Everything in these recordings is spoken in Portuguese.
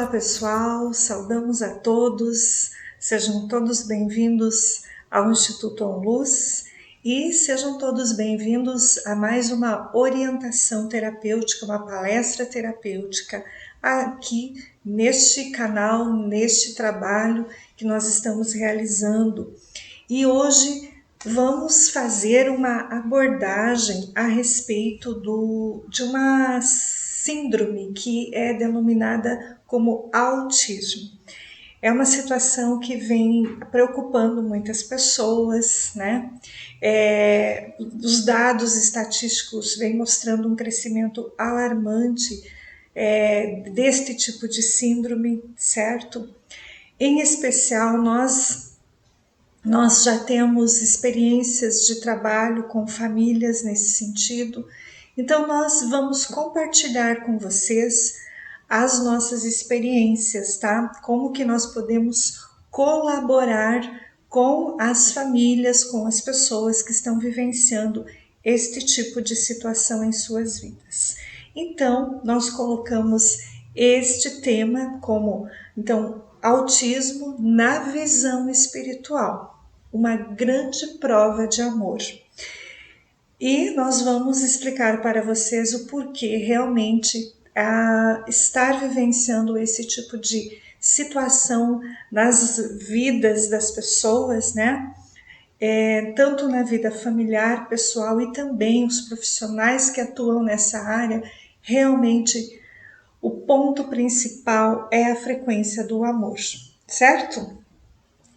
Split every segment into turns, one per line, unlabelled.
Olá pessoal, saudamos a todos, sejam todos bem-vindos ao Instituto OnLuz e sejam todos bem-vindos a mais uma orientação terapêutica, uma palestra terapêutica aqui neste canal, neste trabalho que nós estamos realizando. E hoje vamos fazer uma abordagem a respeito de uma síndrome que é denominada como autismo. É uma situação que vem preocupando muitas pessoas, né? Os dados estatísticos vêm mostrando um crescimento alarmante deste tipo de síndrome, certo? Em especial, nós já temos experiências de trabalho com famílias nesse sentido, então nós vamos compartilhar com vocês as nossas experiências, tá? Como que nós podemos colaborar com as famílias, com as pessoas que estão vivenciando este tipo de situação em suas vidas. Então, nós colocamos este tema como, autismo na visão espiritual, uma grande prova de amor. E nós vamos explicar para vocês o porquê realmente estar vivenciando esse tipo de situação nas vidas das pessoas, né? Tanto na vida familiar, pessoal e também os profissionais que atuam nessa área, realmente o ponto principal é a frequência do amor, certo?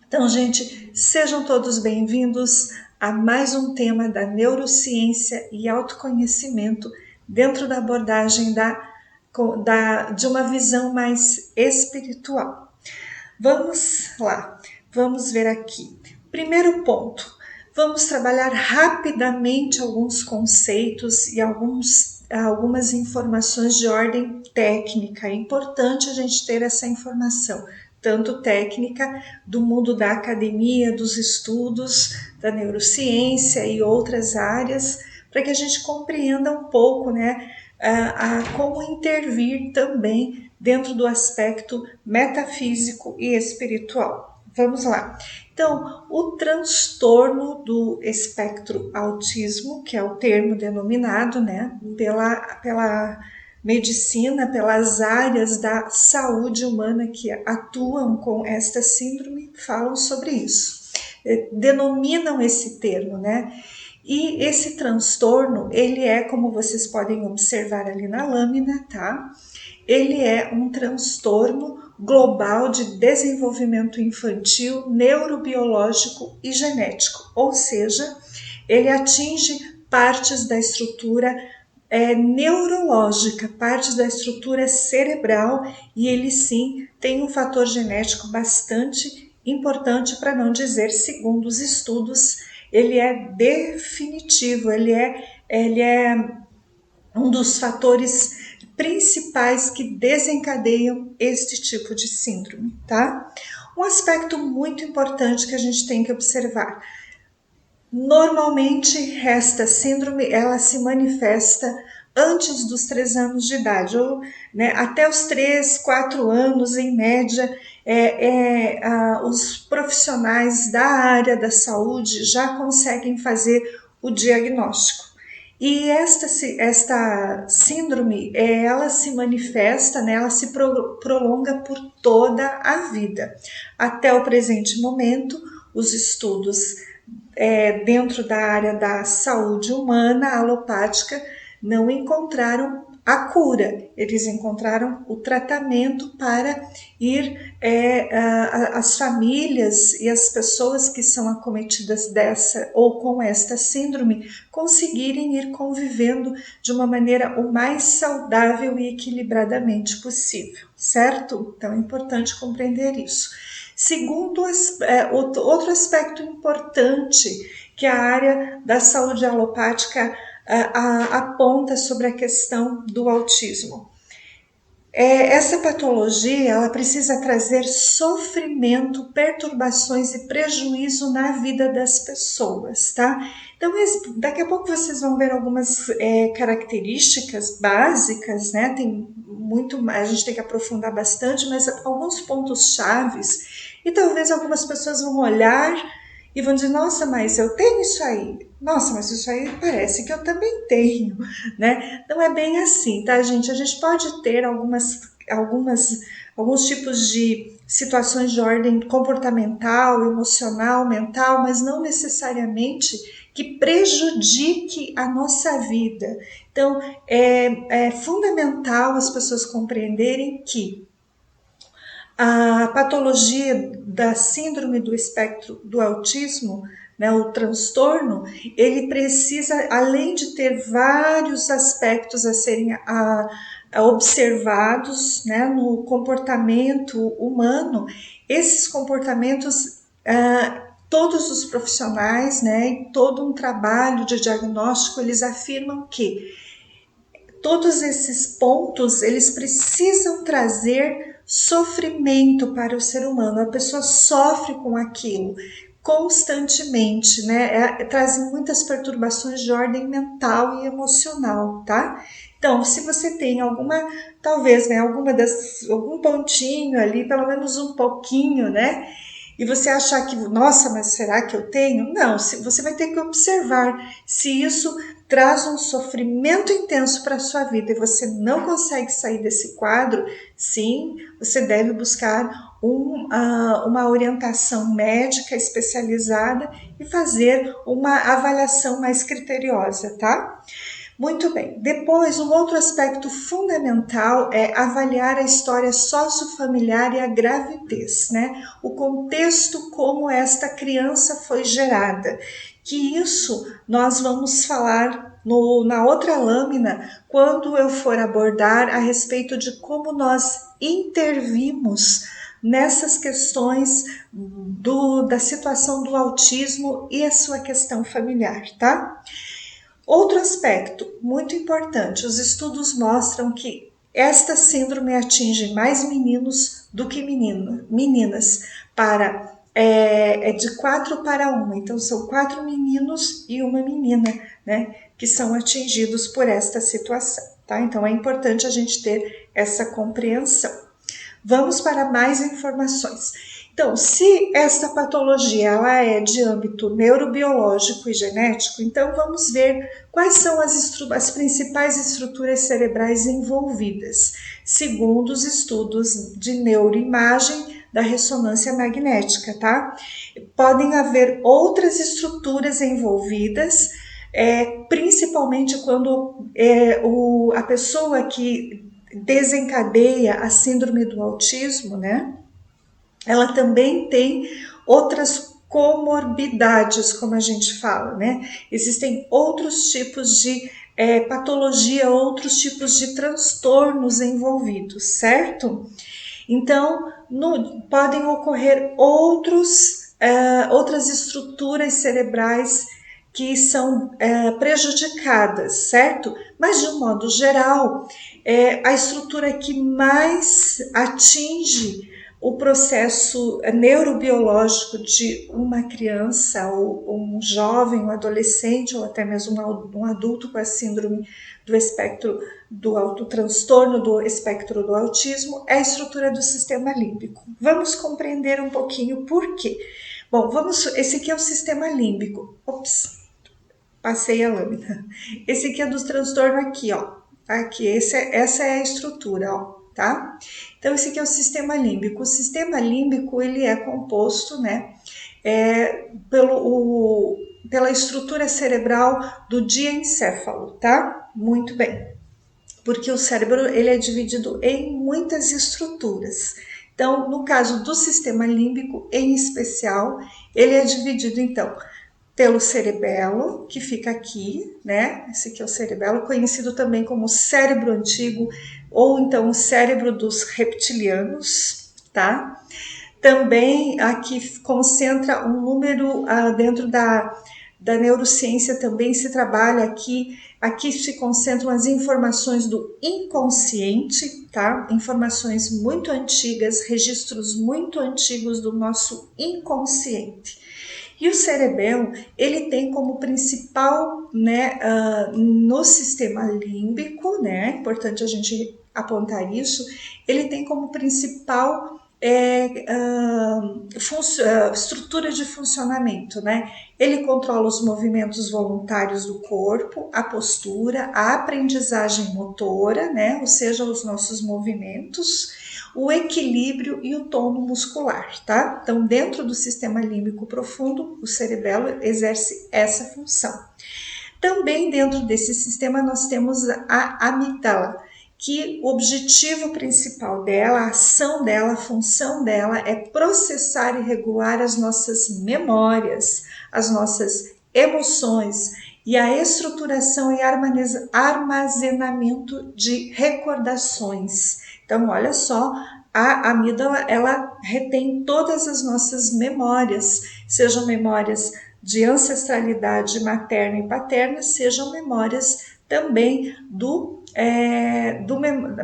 Então, gente, sejam todos bem-vindos a mais um tema da neurociência e autoconhecimento dentro da abordagem de uma visão mais espiritual. Vamos lá, vamos ver aqui. Primeiro ponto, vamos trabalhar rapidamente alguns conceitos e algumas informações de ordem técnica. É importante a gente ter essa informação, tanto técnica do mundo da academia, dos estudos, da neurociência e outras áreas, para que a gente compreenda um pouco, né, como intervir também dentro do aspecto metafísico e espiritual. Vamos lá. Então, o transtorno do espectro autismo, que é o termo denominado, né, pela medicina, pelas áreas da saúde humana que atuam com esta síndrome, falam sobre isso, denominam esse termo, né? E esse transtorno, ele é, como vocês podem observar ali na lâmina, tá? Ele é um transtorno global de desenvolvimento infantil, neurobiológico e genético, ou seja, ele atinge partes da estrutura neurológica, parte da estrutura cerebral, e ele sim tem um fator genético bastante importante, para não dizer, segundo os estudos, ele é definitivo, ele é um dos fatores principais que desencadeiam este tipo de síndrome, tá? Um aspecto muito importante que a gente tem que observar. Normalmente, esta síndrome, ela se manifesta antes dos 3 anos de idade, ou né, até os 3, 4 anos, em média, os profissionais da área da saúde já conseguem fazer o diagnóstico. E esta síndrome, ela se manifesta, né, ela se prolonga por toda a vida. Até o presente momento, os estudos dentro da área da saúde humana alopática não encontraram a cura, eles encontraram o tratamento para ir as famílias e as pessoas que são acometidas dessa ou com esta síndrome conseguirem ir convivendo de uma maneira o mais saudável e equilibradamente possível, certo? Então é importante compreender isso. Segundo, outro aspecto importante que a área da saúde alopática aponta sobre a questão do autismo. Essa patologia, ela precisa trazer sofrimento, perturbações e prejuízo na vida das pessoas, tá? Então, daqui a pouco vocês vão ver algumas características básicas, né? Tem muito, a gente tem que aprofundar bastante, mas alguns pontos chaves, e talvez algumas pessoas vão olhar e vão dizer, nossa, mas eu tenho isso aí. Nossa, mas isso aí parece que eu também tenho, né? Não é bem assim, tá, gente? A gente pode ter alguns tipos de situações de ordem comportamental, emocional, mental, mas não necessariamente que prejudique a nossa vida. Então, é fundamental as pessoas compreenderem que a patologia da síndrome do espectro do autismo, né, o transtorno, ele precisa, além de ter vários aspectos a serem observados, né, no comportamento humano, esses comportamentos, todos os profissionais, né, e todo um trabalho de diagnóstico, eles afirmam que todos esses pontos, eles precisam trazer sofrimento para o ser humano. A pessoa sofre com aquilo constantemente, né? Trazem muitas perturbações de ordem mental e emocional, tá? Então, se você tem alguma, talvez, né, algum pontinho ali, pelo menos um pouquinho, né? E você achar que, nossa, mas será que eu tenho? Não, você vai ter que observar se isso traz um sofrimento intenso para a sua vida e você não consegue sair desse quadro. Sim, você deve buscar uma orientação médica especializada e fazer uma avaliação mais criteriosa, tá? Muito bem. Depois, um outro aspecto fundamental é avaliar a história sociofamiliar e a gravidez, né? O contexto como esta criança foi gerada. Que isso nós vamos falar na outra lâmina, quando eu for abordar a respeito de como nós intervimos nessas questões da situação do autismo e a sua questão familiar, tá? Outro aspecto muito importante, os estudos mostram que esta síndrome atinge mais meninos do que meninas, é de 4 para 1, então são 4 meninos e uma menina, né, que são atingidos por esta situação, tá? Então é importante a gente ter essa compreensão. Vamos para mais informações. Então, se esta patologia ela é de âmbito neurobiológico e genético, então vamos ver quais são as principais estruturas cerebrais envolvidas, segundo os estudos de neuroimagem da ressonância magnética, tá? Podem haver outras estruturas envolvidas, principalmente quando a pessoa que desencadeia a síndrome do autismo, né? Ela também tem outras comorbidades, como a gente fala, né? Existem outros tipos de patologia, outros tipos de transtornos envolvidos, certo? Então, podem ocorrer outras estruturas cerebrais que são prejudicadas, certo? Mas, de um modo geral, a estrutura que mais atinge o processo neurobiológico de uma criança, ou um jovem, um adolescente, ou até mesmo um adulto com a síndrome do espectro do transtorno do espectro do autismo, é a estrutura do sistema límbico. Vamos compreender um pouquinho por quê. Bom, esse aqui é o sistema límbico. Ops, passei a lâmina. Esse aqui é do transtorno aqui, ó. Aqui, essa é a estrutura, ó, tá? Então, esse aqui é o sistema límbico. O sistema límbico, ele é composto, né, pela estrutura cerebral do diencéfalo, tá? Muito bem. Porque o cérebro, ele é dividido em muitas estruturas. Então, no caso do sistema límbico, em especial, ele é dividido, então, pelo cerebelo, que fica aqui, né? Esse aqui é o cerebelo, conhecido também como cérebro antigo, ou então o cérebro dos reptilianos, tá? Também aqui concentra um número dentro da neurociência também se trabalha aqui. Aqui se concentram as informações do inconsciente, tá? Informações muito antigas, registros muito antigos do nosso inconsciente. E o cerebelo, ele tem como principal, né, no sistema límbico, né, importante a gente apontar isso, ele tem como principal estrutura de funcionamento, né? Ele controla os movimentos voluntários do corpo, a postura, a aprendizagem motora, né? Ou seja, os nossos movimentos, o equilíbrio e o tono muscular, tá? Então, dentro do sistema límbico profundo, o cerebelo exerce essa função. Também dentro desse sistema nós temos a amígdala, que o objetivo principal dela, a ação dela, a função dela é processar e regular as nossas memórias, as nossas emoções e a estruturação e armazenamento de recordações. Então, olha só, a amígdala, ela retém todas as nossas memórias, sejam memórias de ancestralidade materna e paterna, sejam memórias também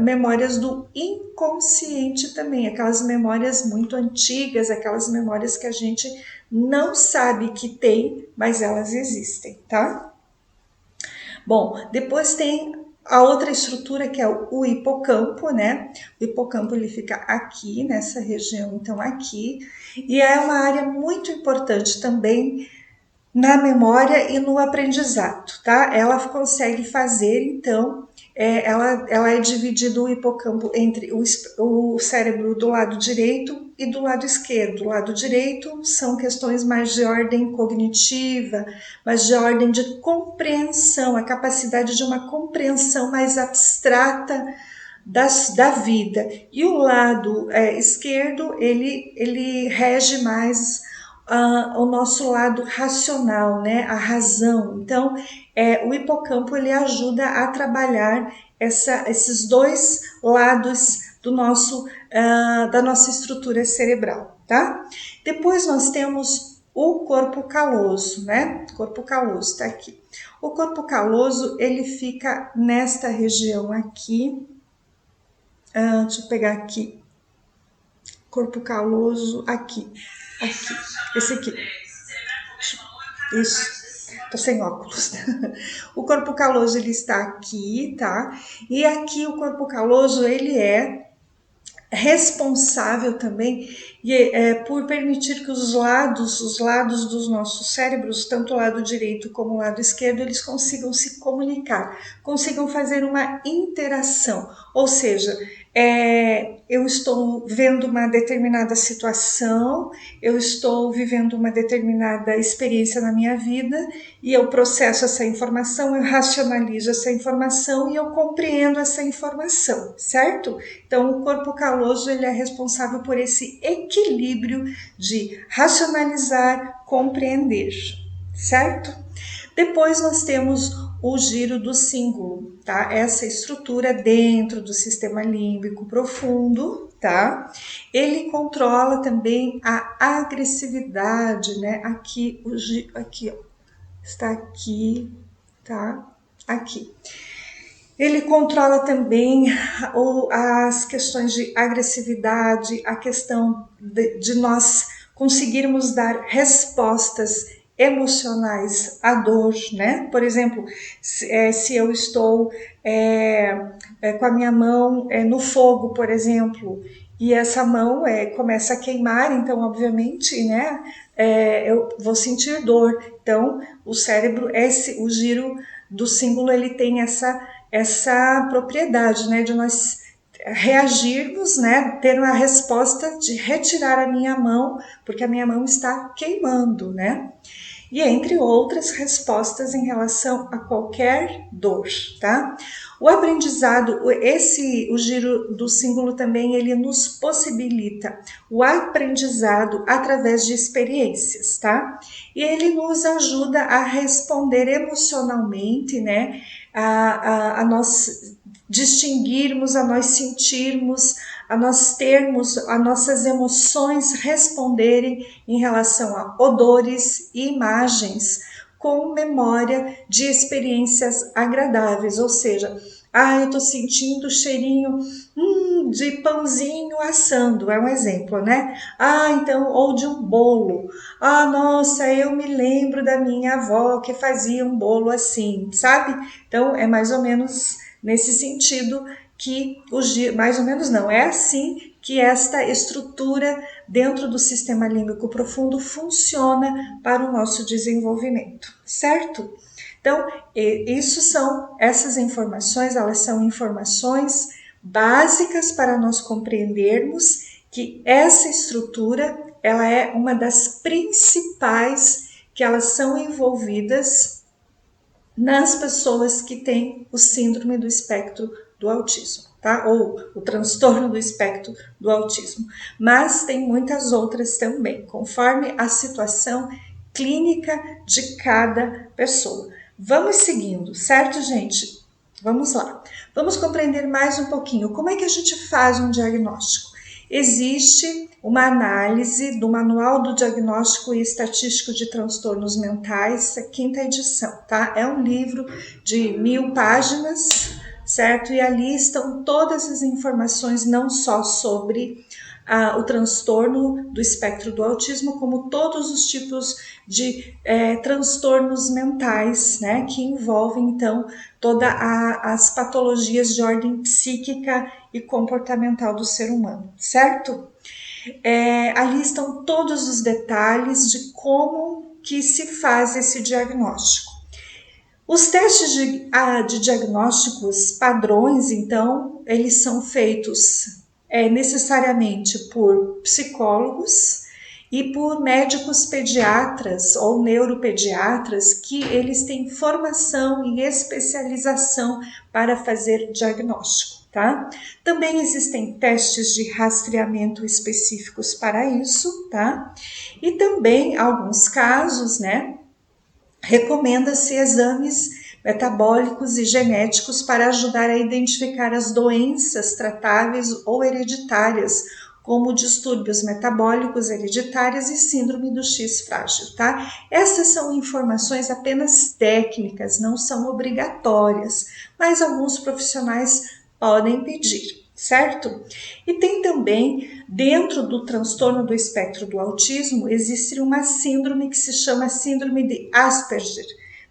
memórias do inconsciente também, aquelas memórias muito antigas, aquelas memórias que a gente não sabe que tem, mas elas existem, tá? Bom, depois tem a outra estrutura que é o hipocampo, né? O hipocampo ele fica aqui nessa região, então aqui, e é uma área muito importante também na memória e no aprendizado, tá? Ela consegue fazer, então, ela é dividido o hipocampo entre o cérebro do lado direito e do lado esquerdo. Do lado direito são questões mais de ordem cognitiva, mais de ordem de compreensão, a capacidade de uma compreensão mais abstrata da vida. E o lado esquerdo, ele rege mais o nosso lado racional, né? A razão. Então, o hipocampo ele ajuda a trabalhar esses dois lados do da nossa estrutura cerebral, tá? Depois nós temos o corpo caloso, né? Corpo caloso tá aqui. O corpo caloso ele fica nesta região aqui. Deixa eu pegar aqui. Corpo caloso aqui. Esse aqui. Isso. Tô sem óculos. O corpo caloso ele está aqui, tá? E aqui o corpo caloso ele é responsável também por permitir que os lados dos nossos cérebros, tanto o lado direito como o lado esquerdo, eles consigam se comunicar, consigam fazer uma interação, ou seja, eu estou vendo uma determinada situação, eu estou vivendo uma determinada experiência na minha vida e eu processo essa informação, eu racionalizo essa informação e eu compreendo essa informação, certo? Então, o corpo caloso ele é responsável por esse equilíbrio de racionalizar, compreender, certo? Depois nós temos o giro do cíngulo, tá? Essa estrutura dentro do sistema límbico profundo, tá? Ele controla também a agressividade, né? Aqui, aqui, ó, está aqui, tá? Aqui. Ele controla também as questões de agressividade, a questão de nós conseguirmos dar respostas emocionais à dor, né? Por exemplo, se eu estou com a minha mão no fogo, por exemplo, e essa mão começa a queimar, então, obviamente, né? Eu vou sentir dor. Então, o cérebro, o giro do cíngulo, ele tem essa propriedade, né? De nós reagirmos, né? Ter uma resposta de retirar a minha mão, porque a minha mão está queimando, né? E entre outras respostas em relação a qualquer dor, tá? O aprendizado, o giro do cíngulo também, ele nos possibilita o aprendizado através de experiências, tá? E ele nos ajuda a responder emocionalmente, né? A nós distinguirmos, a nós sentirmos, a nós termos as nossas emoções responderem em relação a odores e imagens, com memória de experiências agradáveis, ou seja, eu tô sentindo o cheirinho de pãozinho assando, é um exemplo, né? Então, ou de um bolo. Nossa, eu me lembro da minha avó que fazia um bolo assim, sabe? Então, é mais ou menos nesse sentido que mais ou menos não, é assim que esta estrutura dentro do sistema límbico profundo funciona para o nosso desenvolvimento, certo? Então, essas informações, elas são informações básicas para nós compreendermos que essa estrutura, ela é uma das principais que elas são envolvidas nas pessoas que têm o síndrome do espectro do autismo, tá? Ou o transtorno do espectro do autismo. Mas tem muitas outras também, conforme a situação clínica de cada pessoa. Vamos seguindo, certo, gente? Vamos lá. Vamos compreender mais um pouquinho como é que a gente faz um diagnóstico. Existe uma análise do Manual do Diagnóstico e Estatístico de Transtornos Mentais, a 5ª edição, tá? É um livro de 1000 páginas, certo? E ali estão todas as informações, não só sobre o transtorno do espectro do autismo, como todos os tipos de transtornos mentais, né? Que envolvem, então, todas as patologias de ordem psíquica e comportamental do ser humano, certo? Ali estão todos os detalhes de como que se faz esse diagnóstico. Os testes de diagnósticos padrões, então, eles são feitos necessariamente por psicólogos e por médicos pediatras ou neuropediatras que eles têm formação e especialização para fazer diagnóstico, tá? Também existem testes de rastreamento específicos para isso, tá? E também, alguns casos, né, recomenda-se exames metabólicos e genéticos para ajudar a identificar as doenças tratáveis ou hereditárias, como distúrbios metabólicos hereditários e síndrome do X frágil, tá? Essas são informações apenas técnicas, não são obrigatórias, mas alguns profissionais podem pedir, certo? E tem também, dentro do transtorno do espectro do autismo, existe uma síndrome que se chama síndrome de Asperger,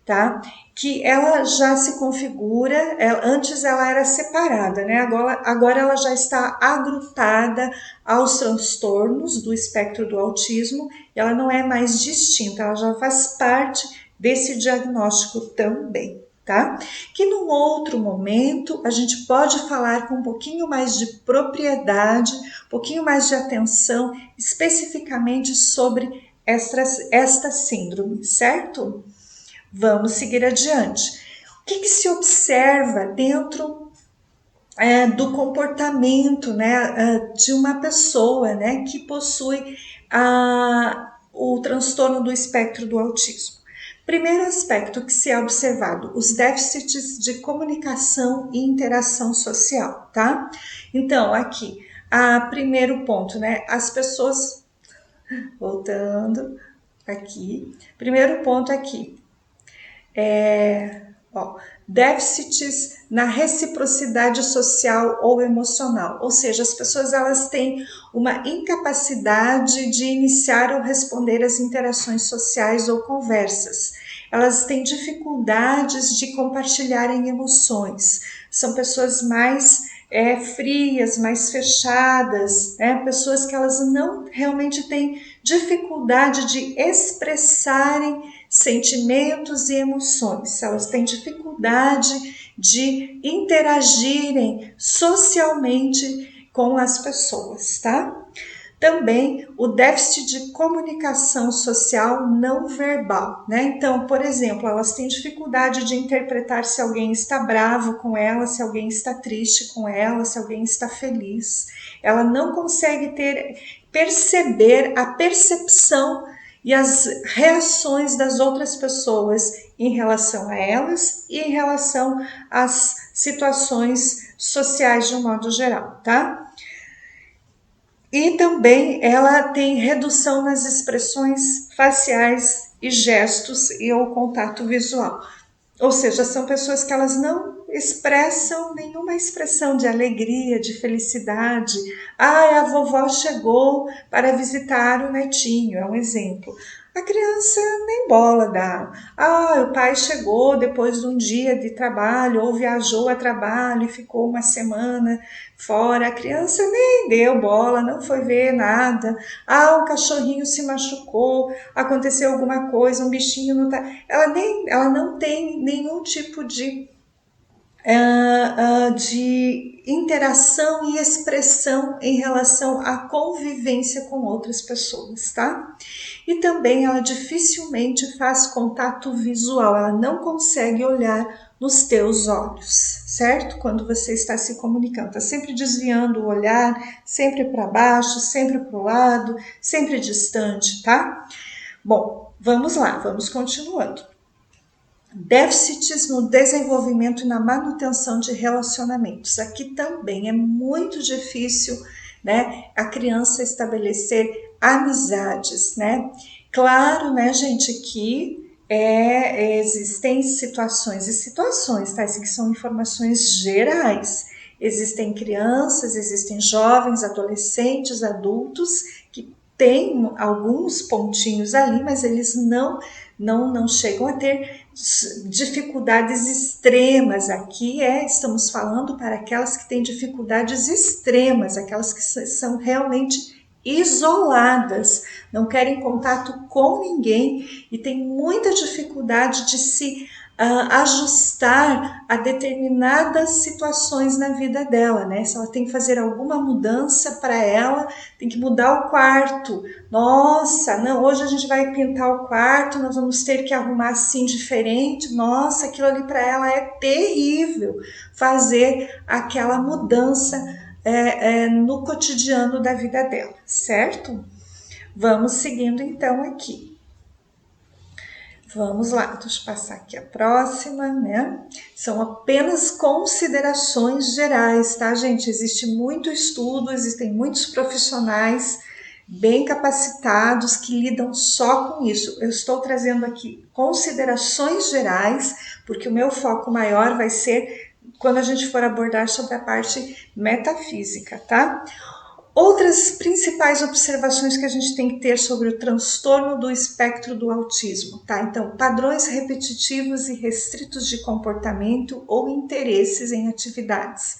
tá? Que ela já se configura, antes ela era separada, né? Agora ela já está agrupada aos transtornos do espectro do autismo, e ela não é mais distinta, ela já faz parte desse diagnóstico também, tá? Que num outro momento a gente pode falar com um pouquinho mais de propriedade, um pouquinho mais de atenção, especificamente sobre esta síndrome, certo? Vamos seguir adiante. O que se observa dentro do comportamento, né, de uma pessoa, né, que possui o transtorno do espectro do autismo? Primeiro aspecto que se é observado, os déficits de comunicação e interação social, tá? Então, aqui, primeiro ponto, né, as pessoas, voltando aqui, primeiro ponto aqui, déficits na reciprocidade social ou emocional, ou seja, as pessoas elas têm uma incapacidade de iniciar ou responder às interações sociais ou conversas. Elas têm dificuldades de compartilharem emoções. São pessoas mais frias, mais fechadas, né? Pessoas que elas não realmente têm dificuldade de expressarem sentimentos e emoções. Elas têm dificuldade de interagirem socialmente com as pessoas, tá? Também o déficit de comunicação social não verbal, né? Então, por exemplo, elas têm dificuldade de interpretar se alguém está bravo com ela, se alguém está triste com ela, se alguém está feliz. Ela não consegue perceber a percepção e as reações das outras pessoas em relação a elas e em relação às situações sociais de um modo geral, tá? E também ela tem redução nas expressões faciais e gestos e o contato visual. Ou seja, são pessoas que elas não expressam nenhuma expressão de alegria, de felicidade. Ah, a vovó chegou para visitar o netinho, é um exemplo. A criança nem bola dá. Ah, o pai chegou depois de um dia de trabalho ou viajou a trabalho e ficou uma semana fora. A criança nem deu bola, não foi ver nada. Ah, o cachorrinho se machucou, aconteceu alguma coisa, um bichinho não tá. Ela não tem nenhum tipo de interação e expressão em relação à convivência com outras pessoas, tá? E também ela dificilmente faz contato visual, ela não consegue olhar nos teus olhos, certo? Quando você está se comunicando, está sempre desviando o olhar, sempre para baixo, sempre para o lado, sempre distante, tá? Bom, vamos lá, vamos continuando. Déficits no desenvolvimento e na manutenção de relacionamentos. Aqui também é muito difícil, né, a criança estabelecer amizades, né? Claro, né, gente, que existem situações e situações, tá? Isso aqui são informações gerais. Existem crianças, existem jovens, adolescentes, adultos que têm alguns pontinhos ali, mas eles não chegam a ter dificuldades extremas. Aqui estamos falando para aquelas que têm dificuldades extremas, aquelas que são realmente isoladas, não querem contato com ninguém e têm muita dificuldade de se ajustar a determinadas situações na vida dela, né? Se ela tem que fazer alguma mudança para ela, tem que mudar o quarto. Nossa, não, hoje a gente vai pintar o quarto, nós vamos ter que arrumar assim diferente. Nossa, aquilo ali para ela é terrível fazer aquela mudança no cotidiano da vida dela, certo? Vamos seguindo então aqui. Vamos lá, deixa eu passar aqui a próxima, né? São apenas considerações gerais, tá, gente? Existe muito estudo, existem muitos profissionais bem capacitados que lidam só com isso. Eu estou trazendo aqui considerações gerais, porque o meu foco maior vai ser quando a gente for abordar sobre a parte metafísica, tá? Outras principais observações que a gente tem que ter sobre o transtorno do espectro do autismo, tá? Então, padrões repetitivos e restritos de comportamento ou interesses em atividades.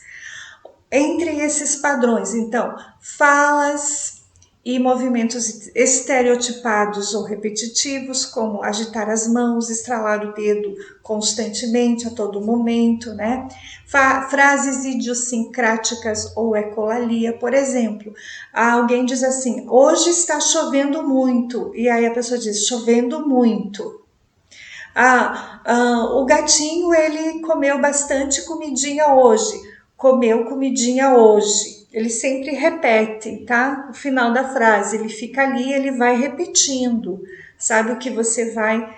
Entre esses padrões, então, falas e movimentos estereotipados ou repetitivos, como agitar as mãos, estralar o dedo constantemente, a todo momento, né? Frases idiosincráticas ou ecolalia, por exemplo, alguém diz assim: hoje está chovendo muito, e aí a pessoa diz: chovendo muito. O gatinho ele comeu bastante comidinha hoje, comeu comidinha hoje. Ele sempre repete, tá? O final da frase, ele fica ali, ele vai repetindo, sabe o que você vai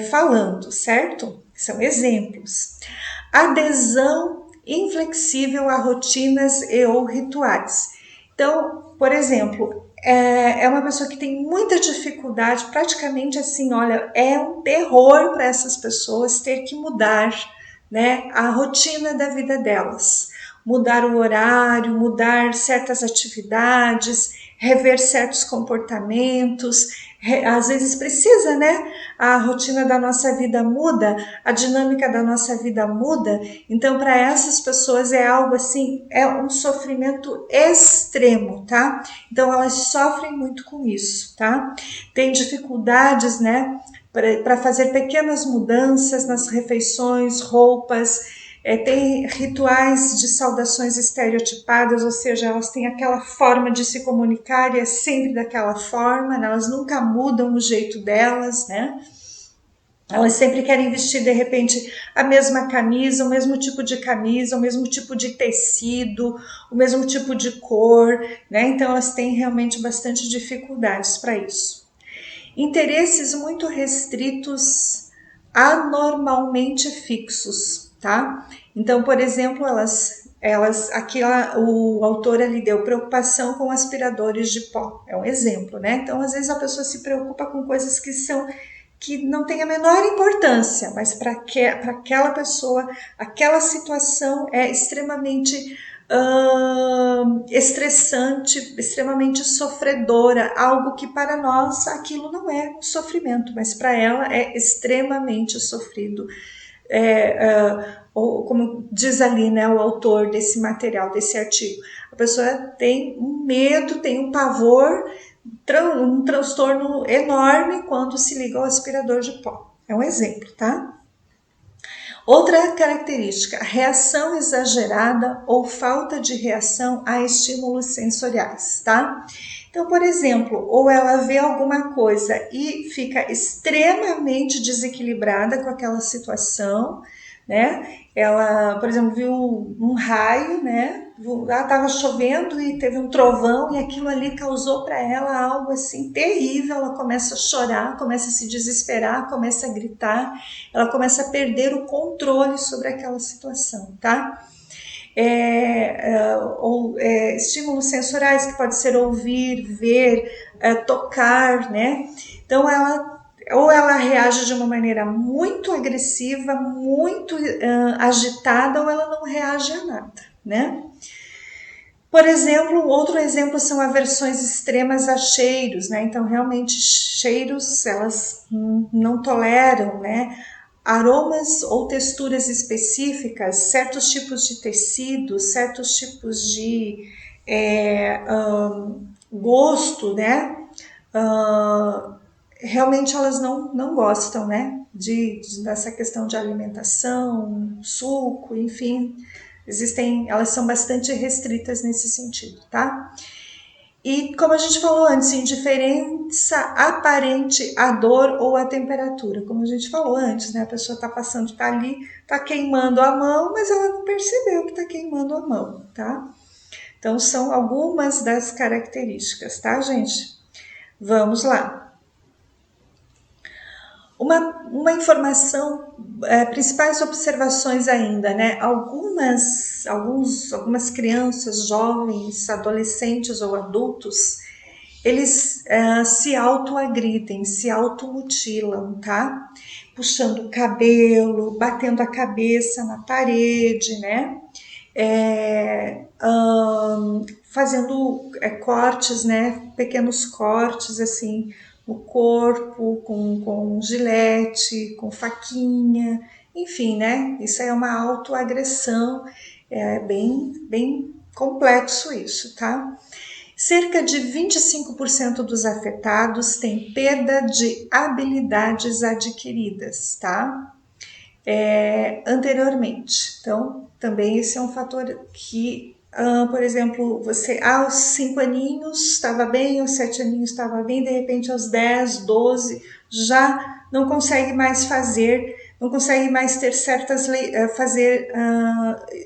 falando, certo? São exemplos. Adesão inflexível a rotinas e ou rituais. Então, por exemplo, é uma pessoa que tem muita dificuldade, praticamente assim, olha, é um terror para essas pessoas ter que mudar, né, a rotina da vida delas, mudar o horário, mudar certas atividades, rever certos comportamentos. Às vezes precisa, né? A rotina da nossa vida muda, a dinâmica da nossa vida muda. Então, para essas pessoas é algo assim, é um sofrimento extremo, tá? Então, elas sofrem muito com isso, tá? Tem dificuldades, né? Para fazer pequenas mudanças nas refeições, roupas, tem rituais de saudações estereotipadas, ou seja, elas têm aquela forma de se comunicar e é sempre daquela forma, né? Elas nunca mudam o jeito delas, né? Elas sempre querem vestir, de repente, a mesma camisa, o mesmo tipo de camisa, o mesmo tipo de tecido, o mesmo tipo de cor, né? Então, elas têm realmente bastante dificuldades para isso. Interesses muito restritos, anormalmente fixos, tá? Então, por exemplo, elas o autor ali deu preocupação com aspiradores de pó, é um exemplo, né? Então, às vezes a pessoa se preocupa com coisas que não tem a menor importância, mas para aquela pessoa, aquela situação é extremamente estressante, extremamente sofredora, algo que para nós aquilo não é um sofrimento, mas para ela é extremamente sofrido. Ou como diz ali, né, o autor desse material, desse artigo, a pessoa tem um medo, tem um pavor, um transtorno enorme quando se liga ao aspirador de pó. É um exemplo, tá? Outra característica, reação exagerada ou falta de reação a estímulos sensoriais, tá? Então, por exemplo, ou ela vê alguma coisa e fica extremamente desequilibrada com aquela situação, né? Ela, por exemplo, viu um raio, né? Estava chovendo e teve um trovão e aquilo ali causou para ela algo assim terrível. Ela começa a chorar, começa a se desesperar, começa a gritar, ela começa a perder o controle sobre aquela situação, tá? Estímulos sensoriais que pode ser ouvir, ver, tocar, né? Então ela reage de uma maneira muito agressiva, muito agitada, ou ela não reage a nada, né? Por exemplo, outro exemplo são aversões extremas a cheiros, né? Então, realmente, cheiros elas não toleram, né? Aromas ou texturas específicas, certos tipos de tecidos, certos tipos de gosto, né? Realmente elas não gostam, né? Dessa questão de alimentação, suco, enfim. Elas são bastante restritas nesse sentido, tá? E como a gente falou antes, indiferença aparente à dor ou à temperatura. Como a gente falou antes, né? A pessoa está passando, está ali, está queimando a mão, mas ela não percebeu que está queimando a mão, tá? Então, são algumas das características, tá, gente? Vamos lá. Uma informação, principais observações ainda, né? Algumas crianças, jovens, adolescentes ou adultos, eles se autoagridem, se automutilam, tá? Puxando o cabelo, batendo a cabeça na parede, né? Fazendo cortes, né? Pequenos cortes, assim, no corpo, com gilete, com faquinha, enfim, né? Isso é uma autoagressão, é bem complexo isso, tá? Cerca de 25% dos afetados têm perda de habilidades adquiridas, tá? Anteriormente. Então, também esse é um fator que, por exemplo, você aos 5 aninhos estava bem, aos 7 aninhos estava bem, de repente aos 10, 12 já não consegue mais fazer, não consegue mais ter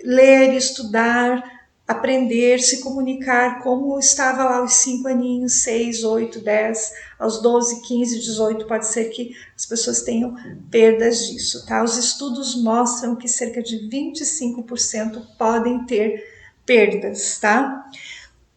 ler, estudar, aprender, se comunicar como estava lá aos 5 aninhos, 6, 8, 10, aos 12, 15, 18, pode ser que as pessoas tenham perdas disso, tá? Os estudos mostram que cerca de 25% podem ter perdas, tá?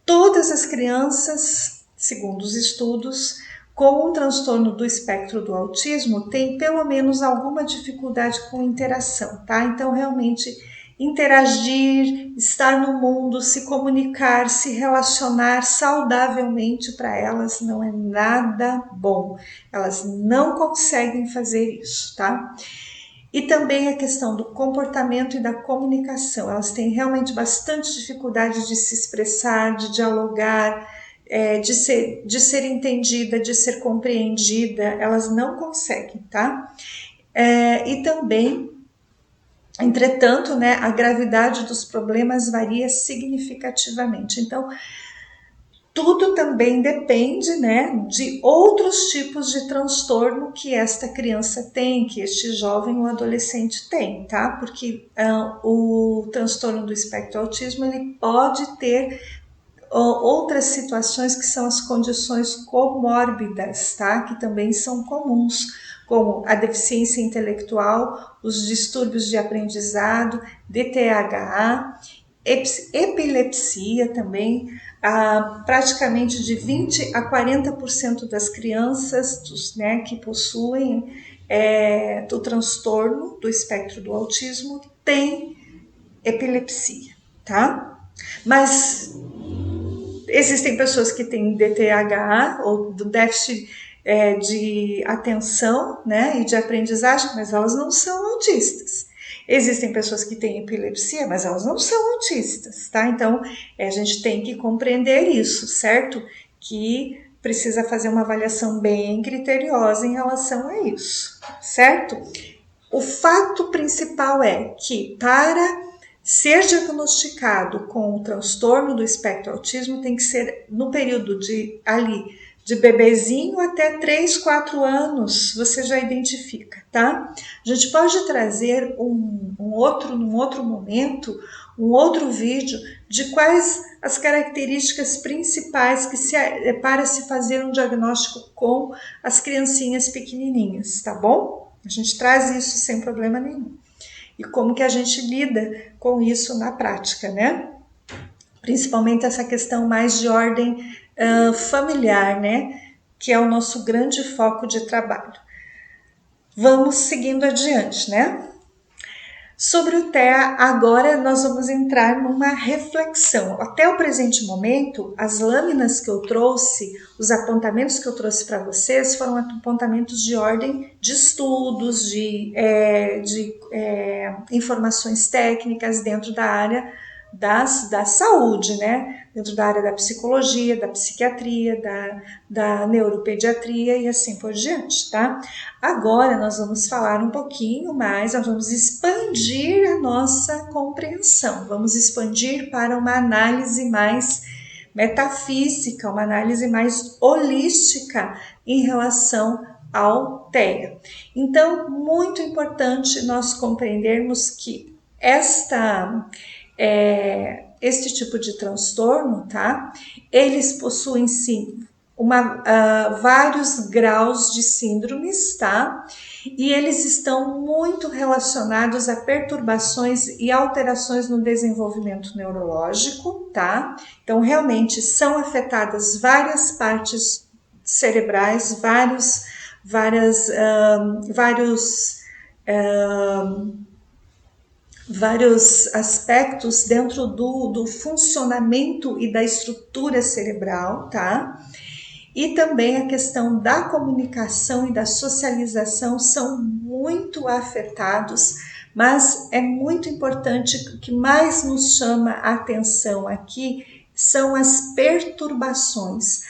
Todas as crianças, segundo os estudos, com um transtorno do espectro do autismo, têm pelo menos alguma dificuldade com interação, tá? Então, realmente, interagir, estar no mundo, se comunicar, se relacionar saudavelmente para elas não é nada bom. Elas não conseguem fazer isso, tá? E também a questão do comportamento e da comunicação. Elas têm realmente bastante dificuldade de se expressar, de dialogar, de ser entendida, de ser compreendida. Elas não conseguem, tá? E também, entretanto, né, a gravidade dos problemas varia significativamente. Então, tudo também depende, né, de outros tipos de transtorno que esta criança tem, que este jovem ou adolescente tem, tá? Porque o transtorno do espectro autismo, ele pode ter outras situações que são as condições comórbidas, tá? Que também são comuns, como a deficiência intelectual, os distúrbios de aprendizado, DTH epilepsia também, praticamente de 20 a 40% das crianças, né, que possuem do transtorno do espectro do autismo tem epilepsia, tá? Mas existem pessoas que têm DTH ou do déficit de atenção, né, e de aprendizagem, mas elas não são autistas. Existem pessoas que têm epilepsia, mas elas não são autistas, tá? Então, a gente tem que compreender isso, certo? Que precisa fazer uma avaliação bem criteriosa em relação a isso, certo? O fato principal é que para ser diagnosticado com o transtorno do espectro autismo tem que ser no período de bebezinho até 3, 4 anos, você já identifica, tá? A gente pode trazer num outro momento, um outro vídeo de quais as características principais para se fazer um diagnóstico com as criancinhas pequenininhas, tá bom? A gente traz isso sem problema nenhum. E como que a gente lida com isso na prática, né? Principalmente essa questão mais de ordem familiar, né? Que é o nosso grande foco de trabalho. Vamos seguindo adiante, né? Sobre o TEA, agora nós vamos entrar numa reflexão. Até o presente momento, as lâminas que eu trouxe, os apontamentos que eu trouxe para vocês foram apontamentos de ordem de estudos, de informações técnicas dentro da área da saúde, né? Dentro da área da psicologia, da psiquiatria, da neuropediatria e assim por diante, tá? Agora nós vamos falar um pouquinho mais, nós vamos expandir a nossa compreensão, vamos expandir para uma análise mais metafísica, uma análise mais holística em relação ao TEA. Então, muito importante nós compreendermos que este tipo de transtorno, tá? Eles possuem sim vários graus de síndromes, tá? E eles estão muito relacionados a perturbações e alterações no desenvolvimento neurológico, tá? Então, realmente são afetadas várias partes cerebrais, vários aspectos dentro do funcionamento e da estrutura cerebral, tá? E também a questão da comunicação e da socialização são muito afetados, mas é muito importante, o que mais nos chama a atenção aqui são as perturbações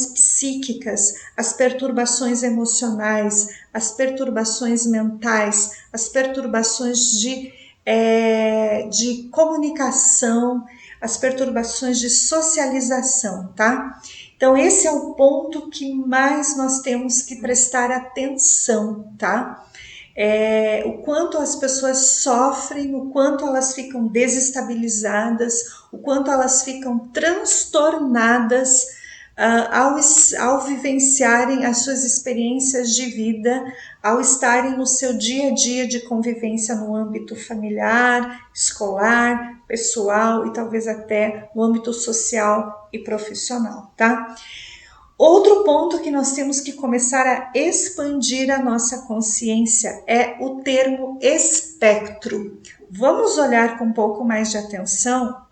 psíquicas, as perturbações emocionais, as perturbações mentais, as perturbações de comunicação, as perturbações de socialização, tá? Então, esse é o ponto que mais nós temos que prestar atenção, tá? O quanto as pessoas sofrem, o quanto elas ficam desestabilizadas, o quanto elas ficam transtornadas ao vivenciarem as suas experiências de vida, ao estarem no seu dia a dia de convivência no âmbito familiar, escolar, pessoal e talvez até no âmbito social e profissional, tá? Outro ponto que nós temos que começar a expandir a nossa consciência é o termo espectro. Vamos olhar com um pouco mais de atenção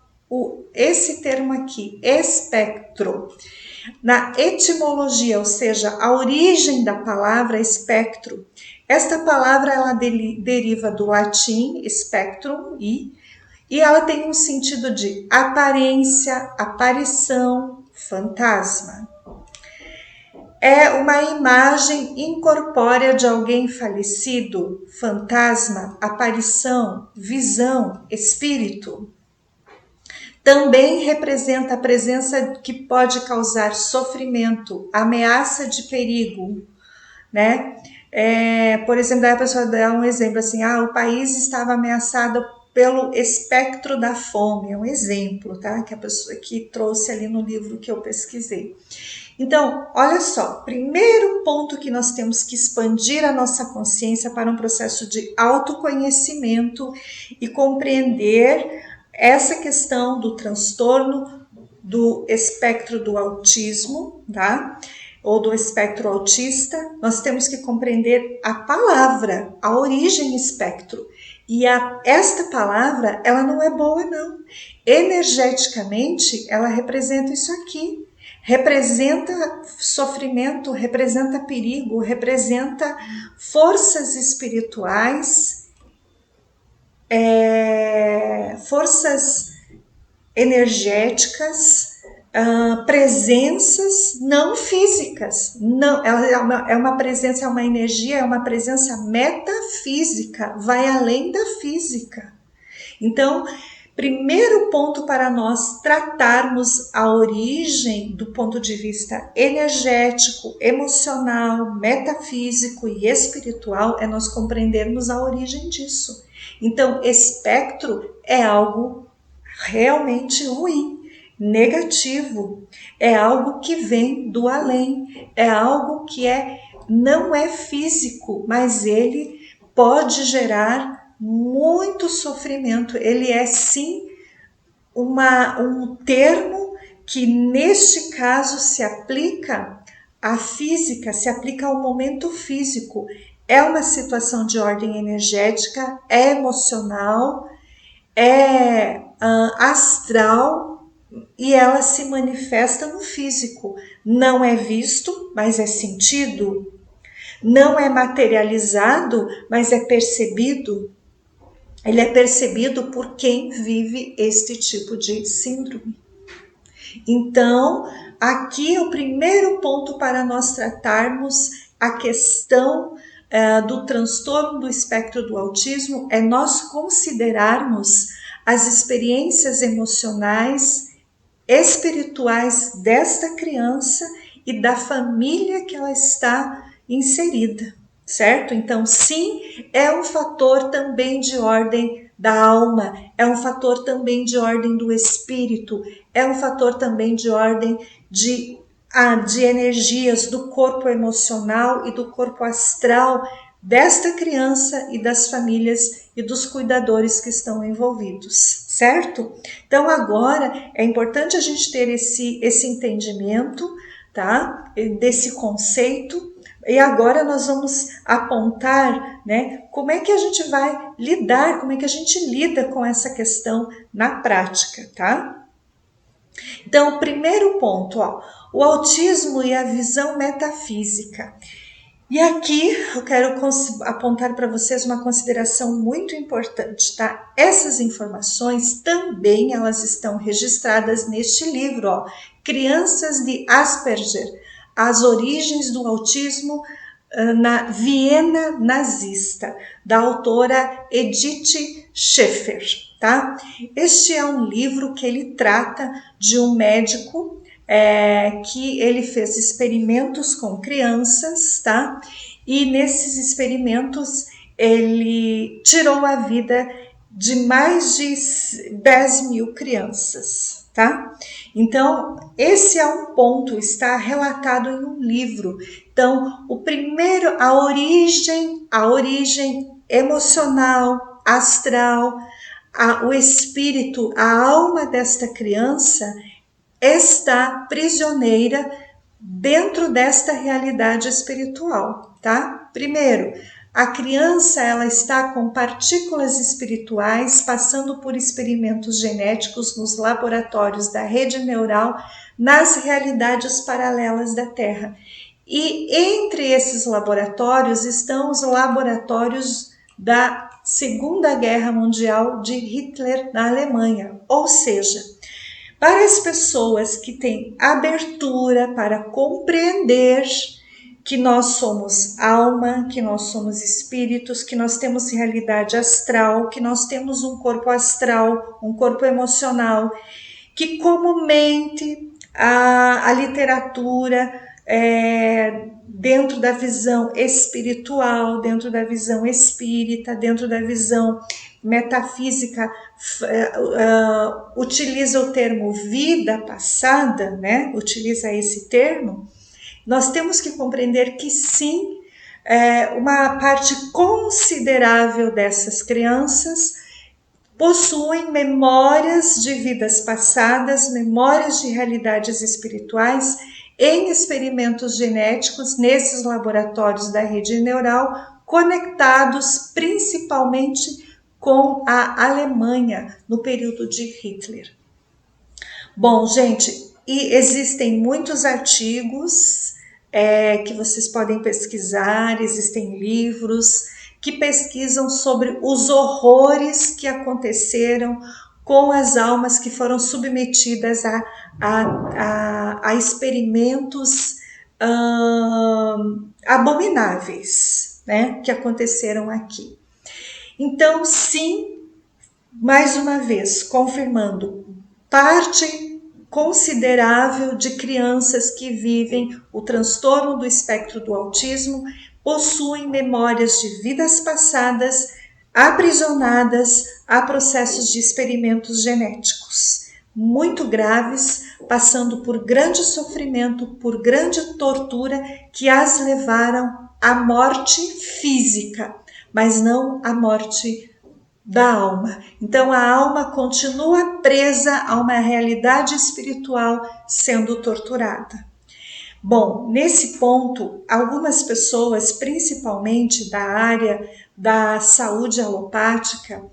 esse termo aqui, espectro. Na etimologia, ou seja, a origem da palavra espectro, esta palavra ela deriva do latim spectrum e ela tem um sentido de aparência, aparição, fantasma. É uma imagem incorpórea de alguém falecido, fantasma, aparição, visão, espírito. Também representa a presença que pode causar sofrimento, ameaça de perigo, né? Por exemplo, a pessoa dá um exemplo assim, o país estava ameaçado pelo espectro da fome, é um exemplo, tá? Que a pessoa que trouxe ali no livro que eu pesquisei. Então, olha só, primeiro ponto que nós temos que expandir a nossa consciência para um processo de autoconhecimento e compreender essa questão do transtorno do espectro do autismo, tá? Ou do espectro autista, nós temos que compreender a palavra, a origem espectro. E esta palavra, ela não é boa, não. Energeticamente, ela representa isso aqui. Representa sofrimento, representa perigo, representa forças espirituais, forças energéticas, presenças não físicas. Não, ela é uma presença, é uma energia, é uma presença metafísica, vai além da física. Então, primeiro ponto para nós tratarmos a origem do ponto de vista energético, emocional, metafísico e espiritual é nós compreendermos a origem disso. Então, espectro é algo realmente ruim, negativo, é algo que vem do além, é algo que não é físico, mas ele pode gerar muito sofrimento. Ele é sim um termo que neste caso se aplica à física, se aplica ao momento físico. É uma situação de ordem energética, é emocional, é astral e ela se manifesta no físico. Não é visto, mas é sentido. Não é materializado, mas é percebido. Ele é percebido por quem vive este tipo de síndrome. Então, aqui o primeiro ponto para nós tratarmos a questão do transtorno do espectro do autismo é nós considerarmos as experiências emocionais, espirituais desta criança e da família que ela está inserida, certo? Então, sim, é um fator também de ordem da alma, é um fator também de ordem do espírito, é um fator também de ordem de energias do corpo emocional e do corpo astral desta criança e das famílias e dos cuidadores que estão envolvidos, certo? Então agora é importante a gente ter esse entendimento, tá? Desse conceito. E agora nós vamos apontar, né, como é que a gente vai lidar, como é que a gente lida com essa questão na prática, tá? Então, o primeiro ponto, o autismo e a visão metafísica. E aqui eu quero apontar para vocês uma consideração muito importante, tá? Essas informações também elas estão registradas neste livro, Crianças de Asperger, as origens do autismo na Viena nazista, da autora Edith Schaeffer, tá? Este é um livro que ele trata de um médico que ele fez experimentos com crianças, tá? E nesses experimentos ele tirou a vida de mais de 10 mil crianças, tá? Então, esse é um ponto, está relatado em um livro. Então, o primeiro, a origem emocional, astral, o espírito, a alma desta criança está prisioneira dentro desta realidade espiritual, tá? Primeiro, a criança ela está com partículas espirituais passando por experimentos genéticos nos laboratórios da rede neural nas realidades paralelas da Terra. E entre esses laboratórios estão os laboratórios da Segunda Guerra Mundial de Hitler na Alemanha, ou seja, para as pessoas que têm abertura para compreender que nós somos alma, que nós somos espíritos, que nós temos realidade astral, que nós temos um corpo astral, um corpo emocional, que comumente a literatura dentro da visão espiritual, dentro da visão espírita, dentro da visão metafísica, utiliza o termo vida passada, né? Utiliza esse termo. Nós temos que compreender que sim, uma parte considerável dessas crianças possuem memórias de vidas passadas, memórias de realidades espirituais em experimentos genéticos nesses laboratórios da rede neural, conectados principalmente com a Alemanha no período de Hitler. Bom, gente, e existem muitos artigos que vocês podem pesquisar, existem livros que pesquisam sobre os horrores que aconteceram com as almas que foram submetidas a experimentos abomináveis, né, que aconteceram aqui. Então, sim, mais uma vez, confirmando, parte considerável de crianças que vivem o transtorno do espectro do autismo possuem memórias de vidas passadas aprisionadas a processos de experimentos genéticos muito graves, passando por grande sofrimento, por grande tortura que as levaram à morte física, mas não à morte da alma. Então a alma continua presa a uma realidade espiritual sendo torturada. Bom, nesse ponto, algumas pessoas, principalmente da área da saúde alopática,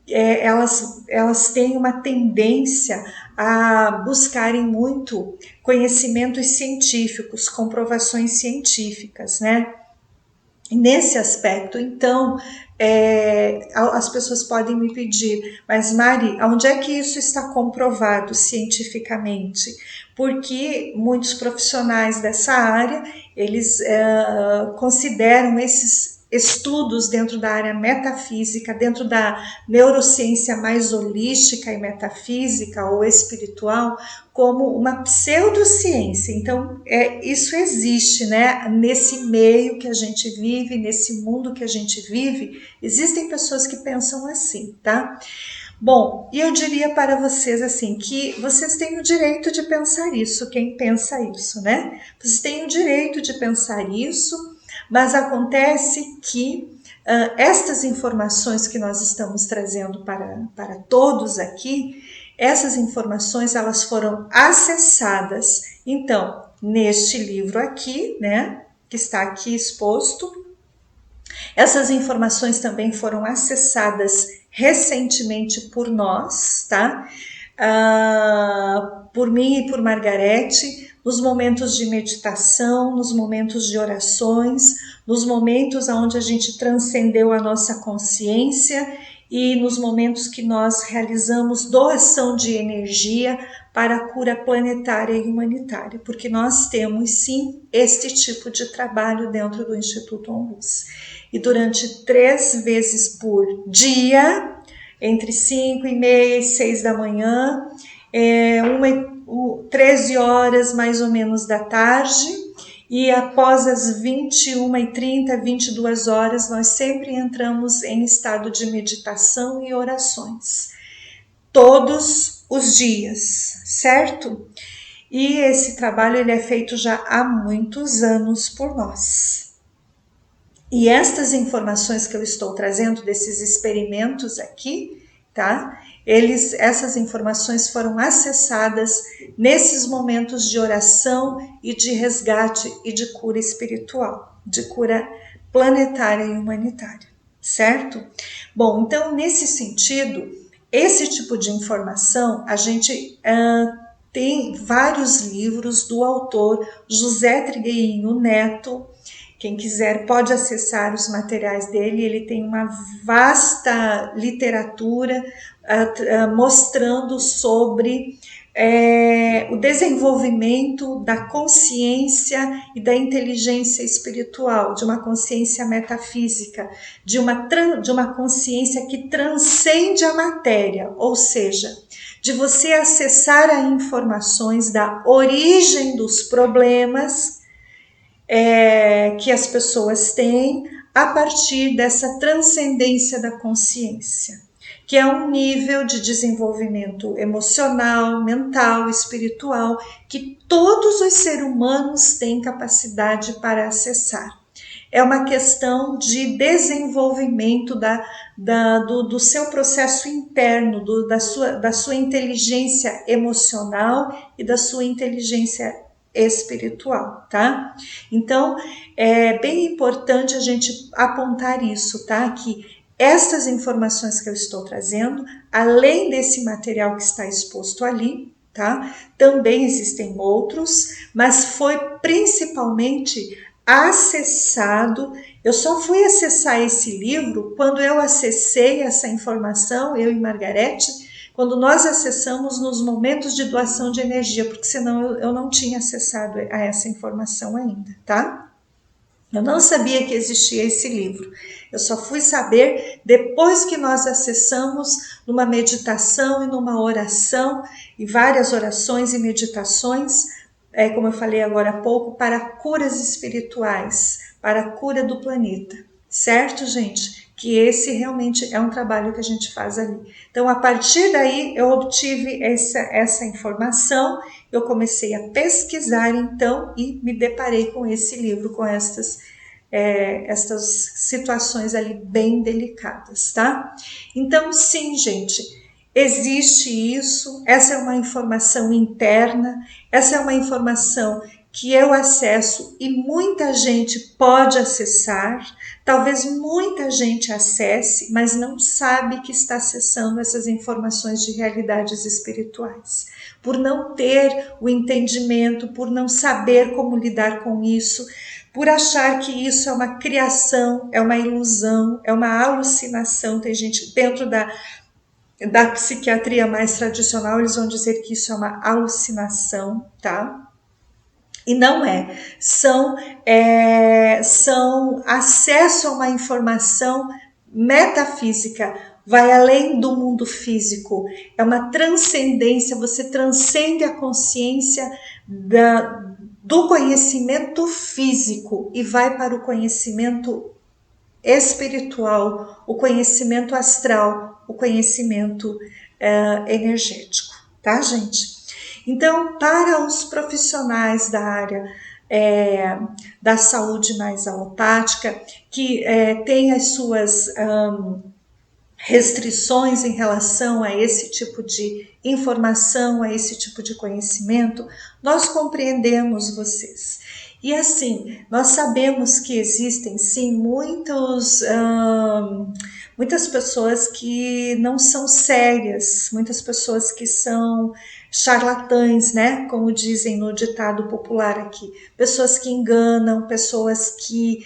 elas têm uma tendência a buscarem muito conhecimentos científicos, comprovações científicas, né? Nesse aspecto, então, as pessoas podem me pedir, mas Mari, onde é que isso está comprovado cientificamente? Porque muitos profissionais dessa área, eles consideram esses estudos dentro da área metafísica, dentro da neurociência mais holística e metafísica ou espiritual, como uma pseudociência. Então, isso existe, né? Nesse meio que a gente vive, nesse mundo que a gente vive, existem pessoas que pensam assim, tá? Bom, e eu diria para vocês assim, que vocês têm o direito de pensar isso, quem pensa isso, né? Vocês têm o direito de pensar isso, mas acontece que estas informações que nós estamos trazendo para todos aqui, essas informações elas foram acessadas, então, neste livro aqui, né, que está aqui exposto. Essas informações também foram acessadas recentemente por nós, tá? Por mim e por Margarete, nos momentos de meditação, nos momentos de orações, nos momentos onde a gente transcendeu a nossa consciência e nos momentos que nós realizamos doação de energia para a cura planetária e humanitária, porque nós temos sim este tipo de trabalho dentro do Instituto ONLUS. E durante 3 vezes por dia, entre 5h30 e 6 da manhã, 13 horas mais ou menos da tarde, e após as 21h30, 22 horas, nós sempre entramos em estado de meditação e orações. Todos os dias, certo? E esse trabalho ele é feito já há muitos anos por nós. E estas informações que eu estou trazendo desses experimentos aqui, tá? Essas informações foram acessadas nesses momentos de oração e de resgate e de cura espiritual, de cura planetária e humanitária, certo? Bom, então nesse sentido, esse tipo de informação a gente tem vários livros do autor José Trigueinho Neto. Quem quiser pode acessar os materiais dele, ele tem uma vasta literatura mostrando sobre o desenvolvimento da consciência e da inteligência espiritual, de uma consciência metafísica, de uma consciência que transcende a matéria, ou seja, de você acessar as informações da origem dos problemas, que as pessoas têm a partir dessa transcendência da consciência, que é um nível de desenvolvimento emocional, mental, espiritual, que todos os seres humanos têm capacidade para acessar. É uma questão de desenvolvimento do seu processo interno, da sua inteligência emocional e da sua inteligência espiritual, tá? Então, é bem importante a gente apontar isso, tá? Que estas informações que eu estou trazendo, além desse material que está exposto ali, tá? Também existem outros, mas foi principalmente acessado. Eu só fui acessar esse livro quando eu acessei essa informação, eu e Margarete, quando nós acessamos nos momentos de doação de energia, porque senão eu não tinha acessado a essa informação ainda, tá? Eu não sabia que existia esse livro. Eu só fui saber depois que nós acessamos numa meditação e numa oração, e várias orações e meditações, como eu falei agora há pouco, para curas espirituais, para a cura do planeta. Certo, gente? Que esse realmente é um trabalho que a gente faz ali. Então, a partir daí, eu obtive essa informação, eu comecei a pesquisar, então, e me deparei com esse livro, com estas situações ali bem delicadas, tá? Então, sim, gente, existe isso, essa é uma informação interna, essa é uma informação que eu acesso e muita gente pode acessar, talvez muita gente acesse, mas não sabe que está acessando essas informações de realidades espirituais, por não ter o entendimento, por não saber como lidar com isso, por achar que isso é uma criação, é uma ilusão, é uma alucinação. Tem gente dentro da psiquiatria mais tradicional, eles vão dizer que isso é uma alucinação, tá? E não é. São acesso a uma informação metafísica, vai além do mundo físico. É uma transcendência, você transcende a consciência do conhecimento físico e vai para o conhecimento espiritual, o conhecimento astral, o conhecimento energético, tá, gente? Então, para os profissionais da área da saúde mais alopática, que tem as suas restrições em relação a esse tipo de informação, a esse tipo de conhecimento, nós compreendemos vocês. E assim, nós sabemos que existem sim muitas pessoas que não são sérias, muitas pessoas que são charlatães, né? Como dizem no ditado popular aqui, pessoas que enganam, pessoas que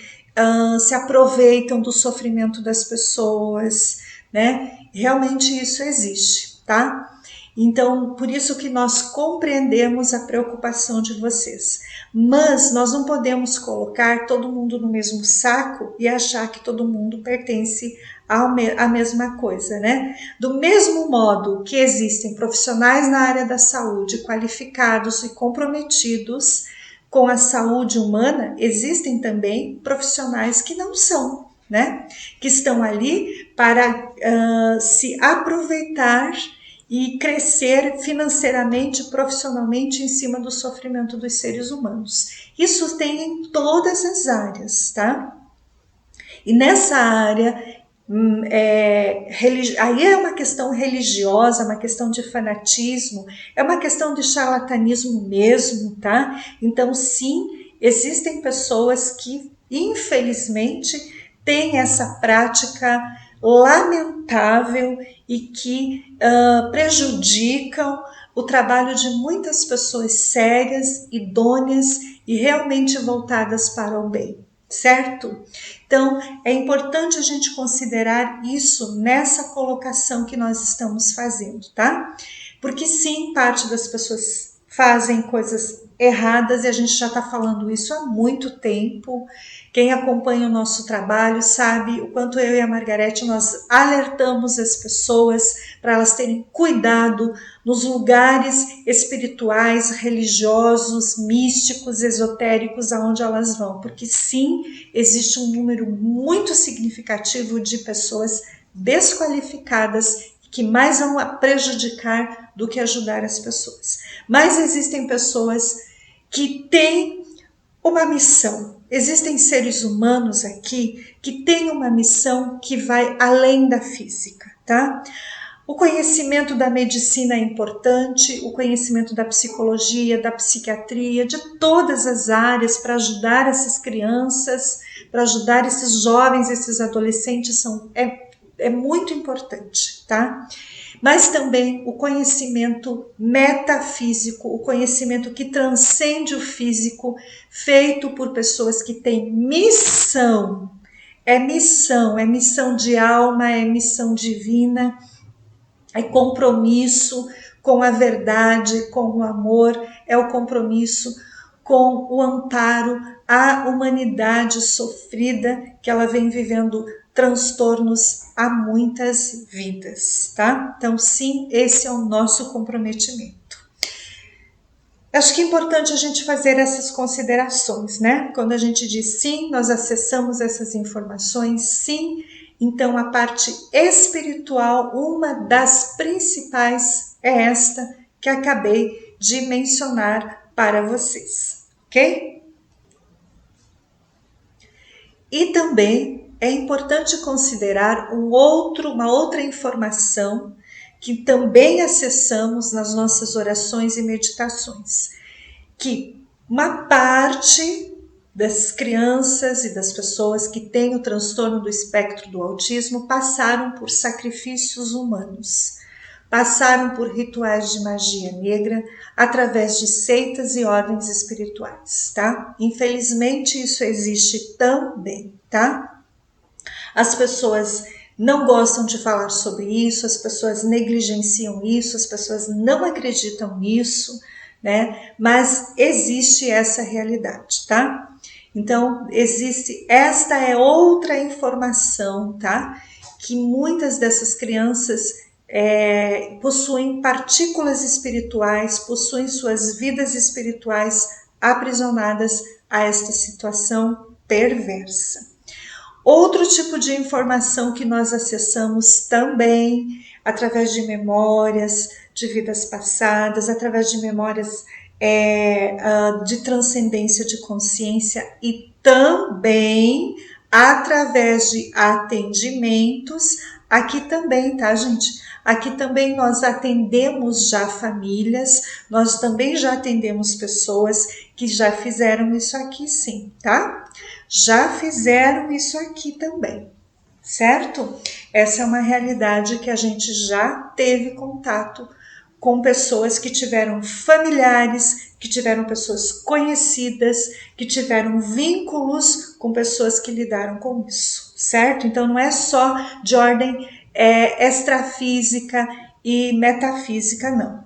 se aproveitam do sofrimento das pessoas, né? Realmente isso existe, tá? Então, por isso que nós compreendemos a preocupação de vocês. Mas nós não podemos colocar todo mundo no mesmo saco e achar que todo mundo pertence à mesma coisa, né? Do mesmo modo que existem profissionais na área da saúde qualificados e comprometidos com a saúde humana, existem também profissionais que não são, né? Que estão ali para se aproveitar e crescer financeiramente, profissionalmente em cima do sofrimento dos seres humanos. Isso tem em todas as áreas, tá? E nessa área, aí é uma questão religiosa, uma questão de fanatismo, é uma questão de charlatanismo mesmo, tá? Então, sim, existem pessoas que, infelizmente, têm essa prática lamentável e que prejudicam o trabalho de muitas pessoas sérias, idôneas e realmente voltadas para o bem, certo? Então, é importante a gente considerar isso nessa colocação que nós estamos fazendo, tá? Porque sim, parte das pessoas fazem coisas erradas, e a gente já está falando isso há muito tempo. Quem acompanha o nosso trabalho sabe o quanto eu e a Margarete nós alertamos as pessoas para elas terem cuidado nos lugares espirituais, religiosos, místicos, esotéricos aonde elas vão, porque sim, existe um número muito significativo de pessoas desqualificadas que mais vão prejudicar do que ajudar as pessoas. Mas existem pessoas que têm uma missão. Existem seres humanos aqui que têm uma missão que vai além da física, tá? O conhecimento da medicina é importante, o conhecimento da psicologia, da psiquiatria, de todas as áreas para ajudar essas crianças, para ajudar esses jovens, esses adolescentes, é muito importante, tá? Mas também o conhecimento metafísico, o conhecimento que transcende o físico, feito por pessoas que têm missão. É missão de alma, é missão divina, é compromisso com a verdade, com o amor, é o compromisso com o amparo à humanidade sofrida que ela vem vivendo transtornos há muitas vidas, tá? Então, sim, esse é o nosso comprometimento. Acho que é importante a gente fazer essas considerações, né? Quando a gente diz sim, nós acessamos essas informações, sim, então a parte espiritual, uma das principais é esta que acabei de mencionar para vocês, ok? E também é importante considerar uma outra informação que também acessamos nas nossas orações e meditações, que uma parte das crianças e das pessoas que têm o transtorno do espectro do autismo passaram por sacrifícios humanos, passaram por rituais de magia negra através de seitas e ordens espirituais, tá? Infelizmente isso existe também, tá? As pessoas não gostam de falar sobre isso, as pessoas negligenciam isso, as pessoas não acreditam nisso, né? Mas existe essa realidade, tá? Então, esta é outra informação, tá? Que muitas dessas crianças possuem partículas espirituais, possuem suas vidas espirituais aprisionadas a esta situação perversa. Outro tipo de informação que nós acessamos também através de memórias de vidas passadas, através de memórias de transcendência de consciência e também através de atendimentos. Aqui também, tá, gente? Aqui também nós atendemos já famílias, nós também já atendemos pessoas que já fizeram isso aqui, sim, tá? Já fizeram isso aqui também, certo? Essa é uma realidade que a gente já teve contato com pessoas que tiveram familiares, que tiveram pessoas conhecidas, que tiveram vínculos com pessoas que lidaram com isso, certo? Então não é só de ordem extrafísica e metafísica, não.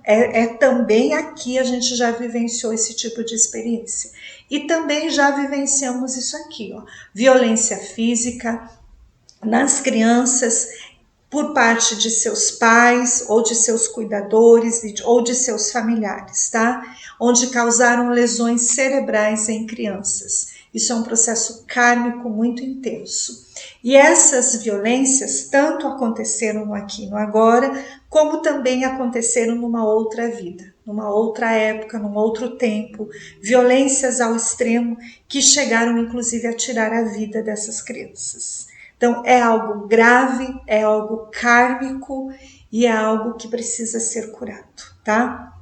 Também aqui a gente já vivenciou esse tipo de experiência. E também já vivenciamos isso aqui, ó, violência física nas crianças por parte de seus pais ou de seus cuidadores ou de seus familiares, tá? Onde causaram lesões cerebrais em crianças. Isso é um processo kármico muito intenso. E essas violências tanto aconteceram no aqui e no agora, como também aconteceram numa outra vida, numa outra época, num outro tempo. Violências ao extremo que chegaram inclusive a tirar a vida dessas crianças. Então, é algo grave, é algo kármico e é algo que precisa ser curado, tá?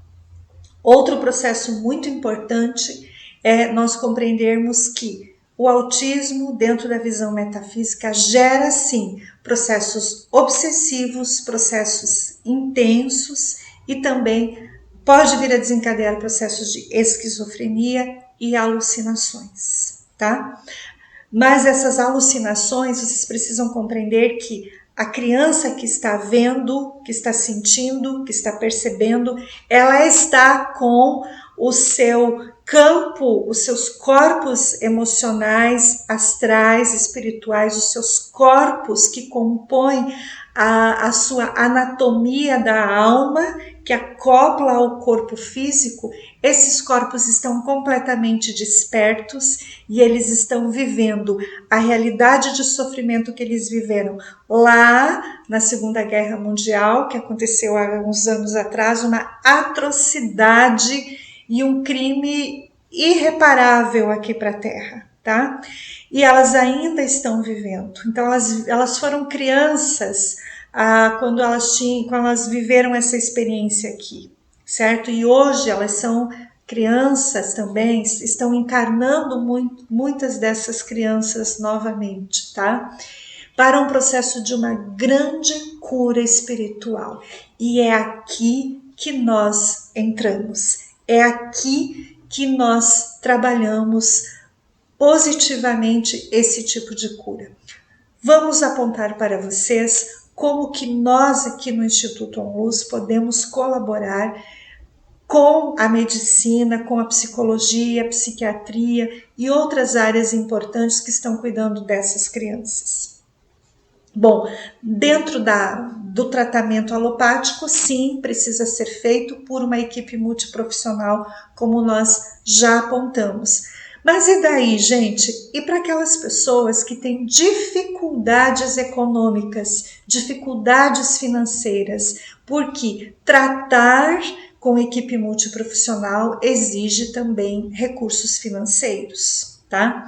Outro processo muito importante é nós compreendermos que o autismo, dentro da visão metafísica, gera, sim, processos obsessivos, processos intensos e também pode vir a desencadear processos de esquizofrenia e alucinações, tá? Mas essas alucinações, vocês precisam compreender que a criança que está vendo, que está sentindo, que está percebendo, ela está com o seu campo, os seus corpos emocionais, astrais, espirituais, os seus corpos que compõem a sua anatomia da alma, que acopla ao corpo físico, esses corpos estão completamente despertos e eles estão vivendo a realidade de sofrimento que eles viveram lá na Segunda Guerra Mundial, que aconteceu há uns anos atrás, uma atrocidade e um crime irreparável aqui para a Terra, tá? E elas ainda estão vivendo. Então elas foram crianças quando elas viveram essa experiência aqui, certo? E hoje elas são crianças também, estão encarnando muitas dessas crianças novamente, tá? Para um processo de uma grande cura espiritual. E é aqui que nós entramos. É aqui que nós trabalhamos positivamente esse tipo de cura. Vamos apontar para vocês como que nós aqui no Instituto OnLuz podemos colaborar com a medicina, com a psicologia, a psiquiatria e outras áreas importantes que estão cuidando dessas crianças. Bom, dentro do tratamento alopático, sim, precisa ser feito por uma equipe multiprofissional, como nós já apontamos. Mas e daí, gente? E para aquelas pessoas que têm dificuldades econômicas, dificuldades financeiras? Porque tratar com equipe multiprofissional exige também recursos financeiros, tá?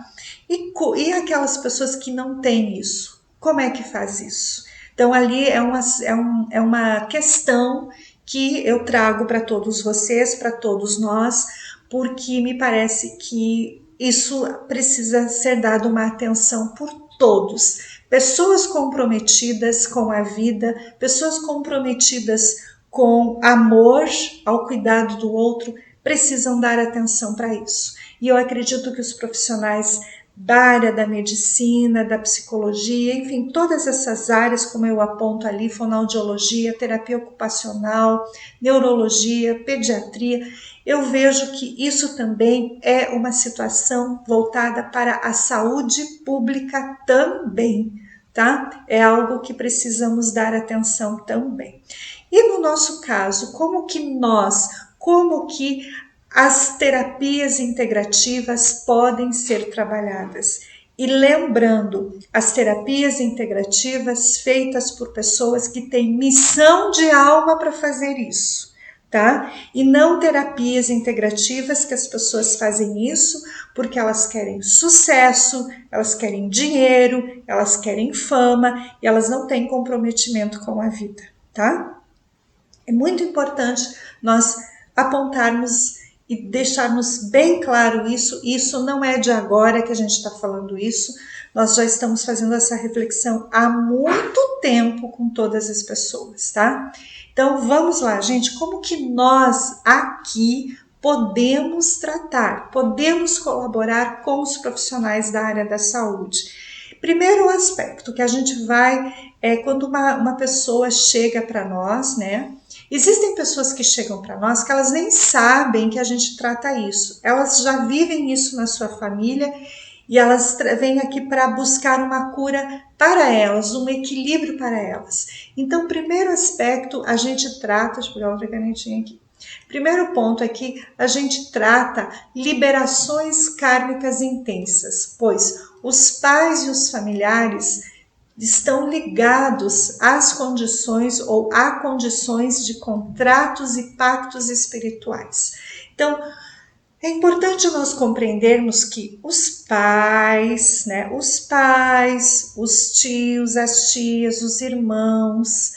E aquelas pessoas que não têm isso? Como é que faz isso? Então, ali é uma questão que eu trago para todos vocês, para todos nós, porque me parece que isso precisa ser dado uma atenção por todos. Pessoas comprometidas com a vida, pessoas comprometidas com amor ao cuidado do outro, precisam dar atenção para isso. E eu acredito que os profissionais da área da medicina, da psicologia, enfim, todas essas áreas, como eu aponto ali, fonoaudiologia, terapia ocupacional, neurologia, pediatria, eu vejo que isso também é uma situação voltada para a saúde pública também, tá? É algo que precisamos dar atenção também. E no nosso caso, como que as terapias integrativas podem ser trabalhadas? E lembrando, as terapias integrativas feitas por pessoas que têm missão de alma para fazer isso, tá? E não terapias integrativas que as pessoas fazem isso porque elas querem sucesso, elas querem dinheiro, elas querem fama e elas não têm comprometimento com a vida, tá? É muito importante nós apontarmos e deixarmos bem claro isso. Isso não é de agora que a gente está falando isso. Nós já estamos fazendo essa reflexão há muito tempo com todas as pessoas, tá? Então vamos lá, gente. Como que nós aqui podemos tratar, podemos colaborar com os profissionais da área da saúde? Primeiro aspecto que a gente vai quando uma pessoa chega para nós, né? Existem pessoas que chegam para nós que elas nem sabem que a gente trata isso. Elas já vivem isso na sua família e elas vêm aqui para buscar uma cura para elas, um equilíbrio para elas. Então, primeiro aspecto, a gente trata, deixa eu pegar outra canetinha aqui. Primeiro ponto é que a gente trata liberações kármicas intensas, pois os pais e os familiares estão ligados às condições ou a condições de contratos e pactos espirituais. Então, é importante nós compreendermos que os pais, os tios, as tias, os irmãos,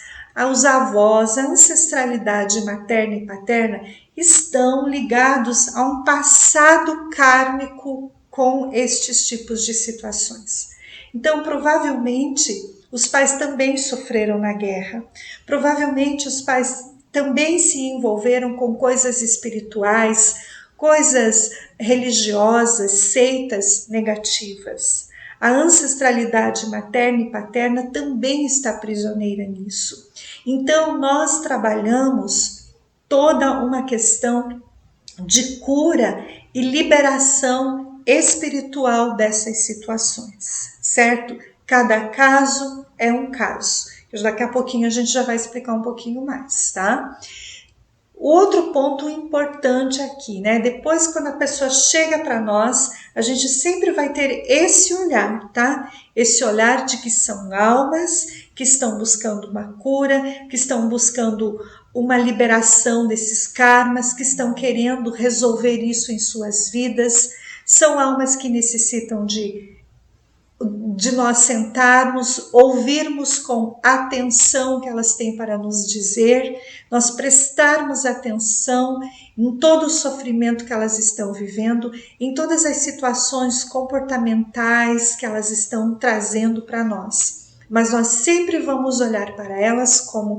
os avós, a ancestralidade materna e paterna estão ligados a um passado kármico com estes tipos de situações. Então, provavelmente, os pais também sofreram na guerra. Provavelmente, os pais também se envolveram com coisas espirituais, coisas religiosas, seitas negativas. A ancestralidade materna e paterna também está prisioneira nisso. Então, nós trabalhamos toda uma questão de cura e liberação espiritual dessas situações, certo? Cada caso é um caso. Daqui a pouquinho a gente já vai explicar um pouquinho mais, tá? Outro ponto importante aqui, né? Depois, quando a pessoa chega para nós, a gente sempre vai ter esse olhar, tá? Esse olhar de que são almas que estão buscando uma cura, que estão buscando uma liberação desses karmas, que estão querendo resolver isso em suas vidas. São almas que necessitam de nós sentarmos, ouvirmos com atenção o que elas têm para nos dizer, nós prestarmos atenção em todo o sofrimento que elas estão vivendo, em todas as situações comportamentais que elas estão trazendo para nós. Mas nós sempre vamos olhar para elas como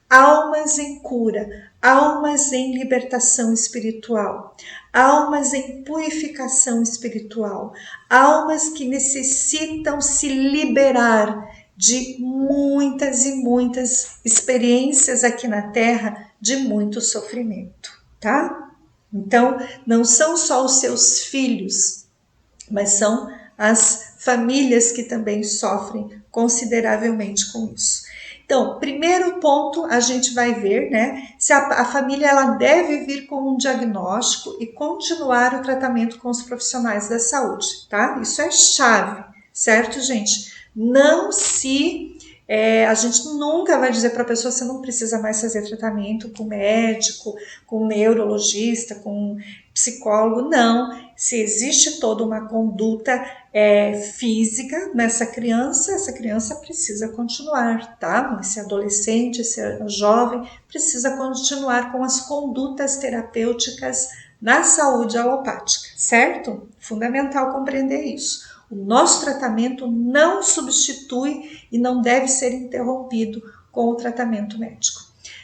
almas em cura, almas em libertação espiritual, almas em purificação espiritual, almas que necessitam se liberar de muitas e muitas experiências aqui na Terra de muito sofrimento, tá? Então, não são só os seus filhos, mas são as famílias que também sofrem consideravelmente com isso. Então, primeiro ponto, a gente vai ver, né, se a família ela deve vir com um diagnóstico e continuar o tratamento com os profissionais da saúde, tá? Isso é chave, certo, gente? Não se... a gente nunca vai dizer para a pessoa você não precisa mais fazer tratamento com médico, com neurologista, com psicólogo, não. Se existe toda uma conduta física nessa criança, essa criança precisa continuar, tá? Esse adolescente, esse jovem precisa continuar com as condutas terapêuticas na saúde alopática, certo? Fundamental compreender isso. O nosso tratamento não substitui e não deve ser interrompido com o tratamento médico.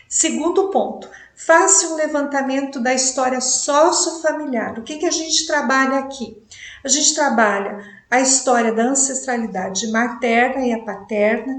Segundo ponto, faça um levantamento da história sociofamiliar. O que a gente trabalha aqui? A gente trabalha a história da ancestralidade materna e a paterna,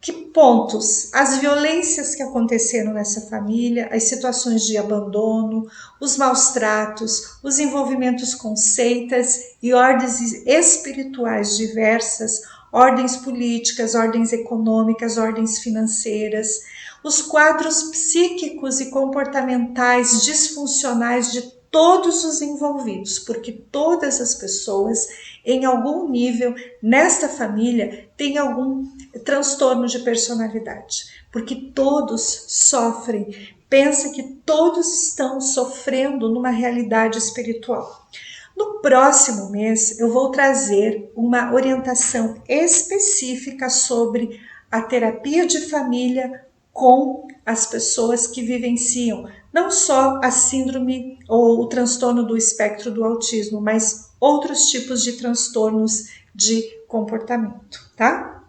que pontos, as violências que aconteceram nessa família, as situações de abandono, os maus tratos, os envolvimentos com seitas e ordens espirituais diversas, ordens políticas, ordens econômicas, ordens financeiras, os quadros psíquicos e comportamentais disfuncionais de todos os envolvidos, porque todas as pessoas, em algum nível, nesta família, têm algum transtorno de personalidade, porque todos sofrem, pensa que todos estão sofrendo numa realidade espiritual. No próximo mês, eu vou trazer uma orientação específica sobre a terapia de família com as pessoas que vivenciam não só a síndrome ou o transtorno do espectro do autismo, mas outros tipos de transtornos de comportamento, tá?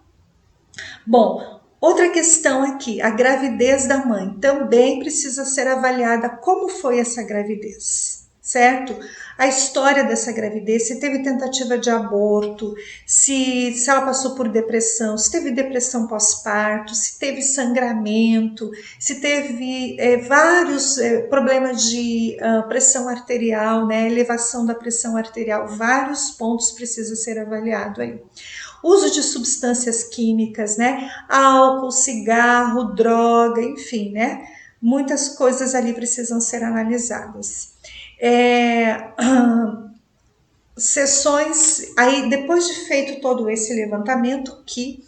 Bom, outra questão aqui, a gravidez da mãe também precisa ser avaliada. Como foi essa gravidez, certo? A história dessa gravidez, se teve tentativa de aborto, se ela passou por depressão, se teve depressão pós-parto, se teve sangramento, se teve vários problemas de pressão arterial, né, elevação da pressão arterial, vários pontos precisam ser avaliados aí. Uso de substâncias químicas, né, álcool, cigarro, droga, enfim, né, muitas coisas ali precisam ser analisadas. Sessões, aí depois de feito todo esse levantamento, que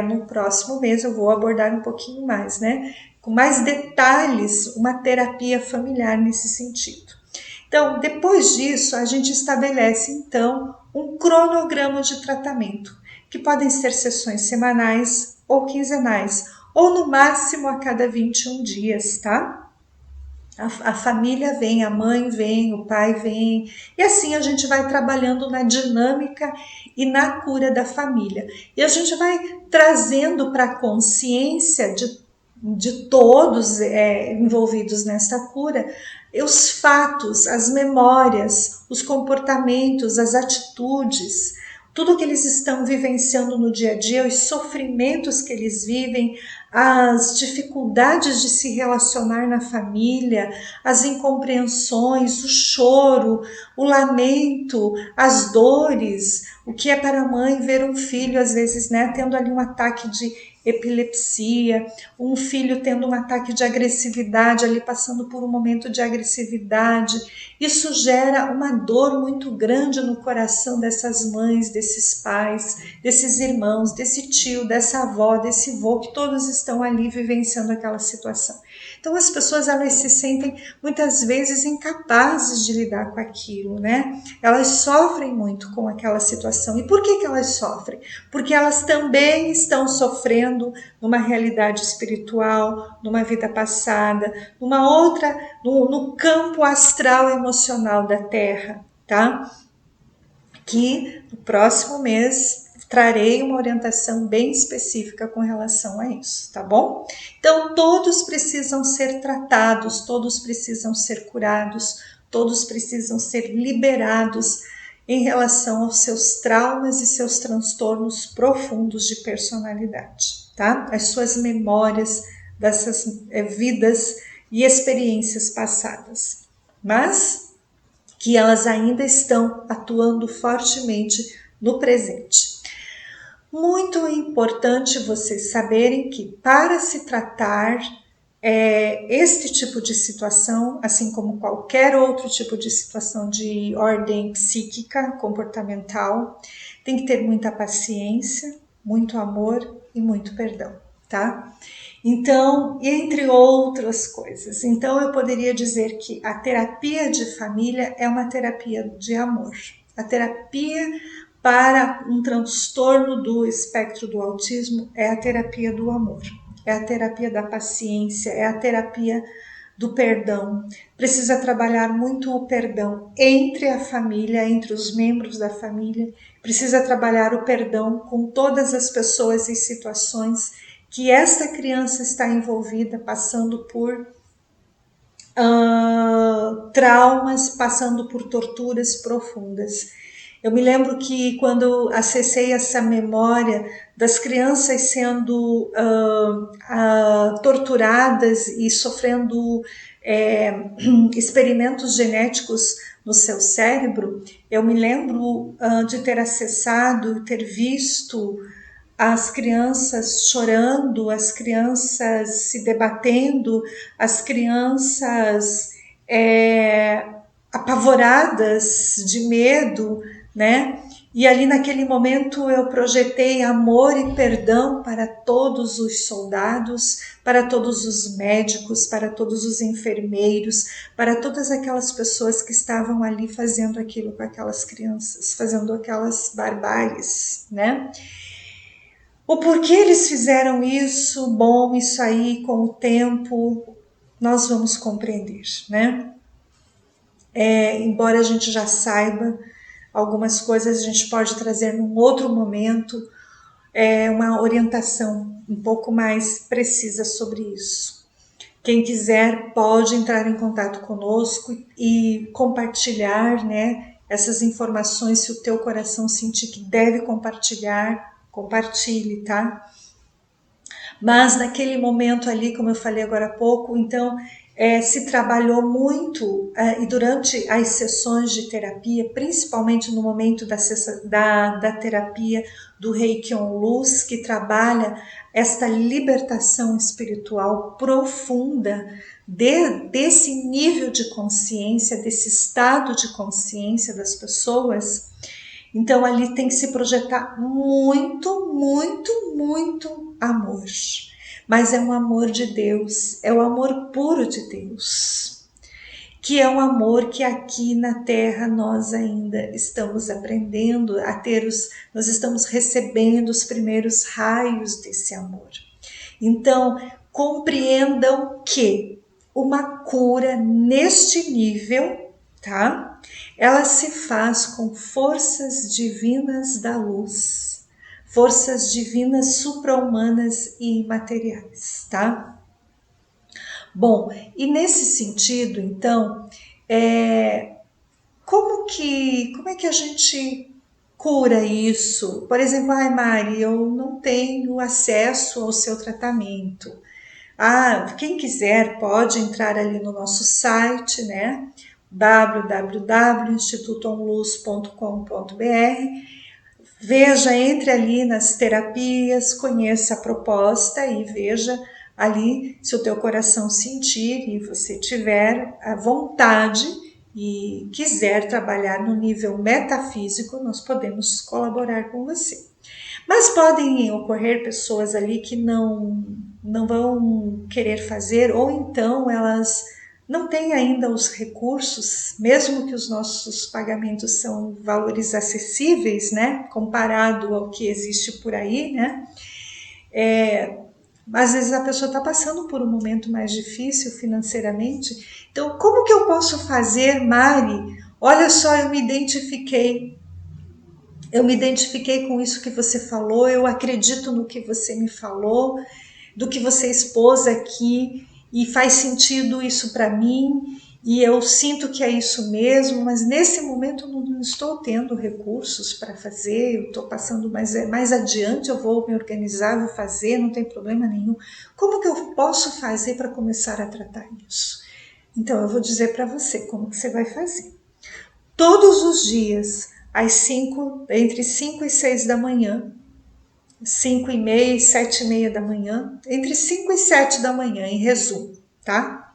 no próximo mês eu vou abordar um pouquinho mais, né, com mais detalhes, uma terapia familiar nesse sentido. Então, depois disso, a gente estabelece, então, um cronograma de tratamento, que podem ser sessões semanais ou quinzenais, ou no máximo a cada 21 dias, tá? A família vem, a mãe vem, o pai vem, e assim a gente vai trabalhando na dinâmica e na cura da família. E a gente vai trazendo para a consciência de todos envolvidos nessa cura os fatos, as memórias, os comportamentos, as atitudes, tudo que eles estão vivenciando no dia a dia, os sofrimentos que eles vivem, as dificuldades de se relacionar na família, as incompreensões, o choro, o lamento, as dores, o que é para a mãe ver um filho, às vezes, né, tendo ali um ataque de epilepsia, um filho tendo um ataque de agressividade, ali passando por um momento de agressividade. Isso gera uma dor muito grande no coração dessas mães, desses pais, desses irmãos, desse tio, dessa avó, desse vô, que todos estão ali vivenciando aquela situação. Então as pessoas, elas se sentem muitas vezes incapazes de lidar com aquilo, né? Elas sofrem muito com aquela situação. E por que elas sofrem? Porque elas também estão sofrendo numa realidade espiritual, numa vida passada, numa outra, no campo astral emocional da Terra, tá? Que no próximo mês trarei uma orientação bem específica com relação a isso, tá bom? Então, todos precisam ser tratados, todos precisam ser curados, todos precisam ser liberados em relação aos seus traumas e seus transtornos profundos de personalidade, tá? As suas memórias dessas vidas e experiências passadas. Mas que elas ainda estão atuando fortemente no presente. Muito importante vocês saberem que para se tratar este tipo de situação, assim como qualquer outro tipo de situação de ordem psíquica, comportamental, tem que ter muita paciência, muito amor e muito perdão, tá? Então, entre outras coisas. Então, eu poderia dizer que a terapia de família é uma terapia de amor. A terapia para um transtorno do espectro do autismo é a terapia do amor, é a terapia da paciência, é a terapia do perdão. Precisa trabalhar muito o perdão entre a família, entre os membros da família. Precisa trabalhar o perdão com todas as pessoas e situações que esta criança está envolvida, passando por traumas, passando por torturas profundas. Eu me lembro que quando acessei essa memória das crianças sendo torturadas e sofrendo experimentos genéticos no seu cérebro, eu me lembro de ter acessado, ter visto as crianças chorando, as crianças se debatendo, as crianças apavoradas de medo, né? E ali naquele momento eu projetei amor e perdão para todos os soldados, para todos os médicos, para todos os enfermeiros, para todas aquelas pessoas que estavam ali fazendo aquilo com aquelas crianças, fazendo aquelas barbáries, né? O porquê eles fizeram isso, bom, isso aí com o tempo nós vamos compreender, né? Embora a gente já saiba algumas coisas, a gente pode trazer num outro momento uma orientação um pouco mais precisa sobre isso. Quem quiser pode entrar em contato conosco e compartilhar, né, essas informações. Se o teu coração sentir que deve compartilhar, compartilhe, tá? Mas naquele momento ali, como eu falei agora há pouco, então se trabalhou muito e durante as sessões de terapia, principalmente no momento da terapia do Reiki On Luz, que trabalha esta libertação espiritual profunda desse nível de consciência, desse estado de consciência das pessoas. Então ali tem que se projetar muito, muito, muito amor. Mas é um amor de Deus, é o amor puro de Deus, que é um amor que aqui na Terra nós ainda estamos aprendendo a ter, nós estamos recebendo os primeiros raios desse amor. Então, compreendam que uma cura neste nível, tá? Ela se faz com forças divinas da luz, forças divinas supra-humanas e imateriais, tá? Bom, e nesse sentido, então, como é que a gente cura isso. Por exemplo, ai Mari, eu não tenho acesso ao seu tratamento. Quem quiser pode entrar ali no nosso site, né? www.institutoonluz.com.br. Veja, entre ali nas terapias, conheça a proposta e veja ali se o teu coração sentir e você tiver a vontade e quiser trabalhar no nível metafísico, nós podemos colaborar com você. Mas podem ocorrer pessoas ali que não vão querer fazer, ou então elas não têm ainda os recursos, mesmo que os nossos pagamentos são valores acessíveis, né, comparado ao que existe por aí, né, às vezes a pessoa está passando por um momento mais difícil financeiramente. Então, como que eu posso fazer, Mari? Olha só, eu me identifiquei com isso que você falou, eu acredito no que você me falou, do que você expôs aqui, e faz sentido isso para mim, e eu sinto que é isso mesmo, mas nesse momento eu não estou tendo recursos para fazer, eu estou passando mais adiante, eu vou me organizar, vou fazer, não tem problema nenhum. Como que eu posso fazer para começar a tratar isso? Então eu vou dizer para você como que você vai fazer. Todos os dias, entre 5 e 6 da manhã, 5 e meia e 7 e meia da manhã, entre 5 e 7 da manhã, em resumo, tá?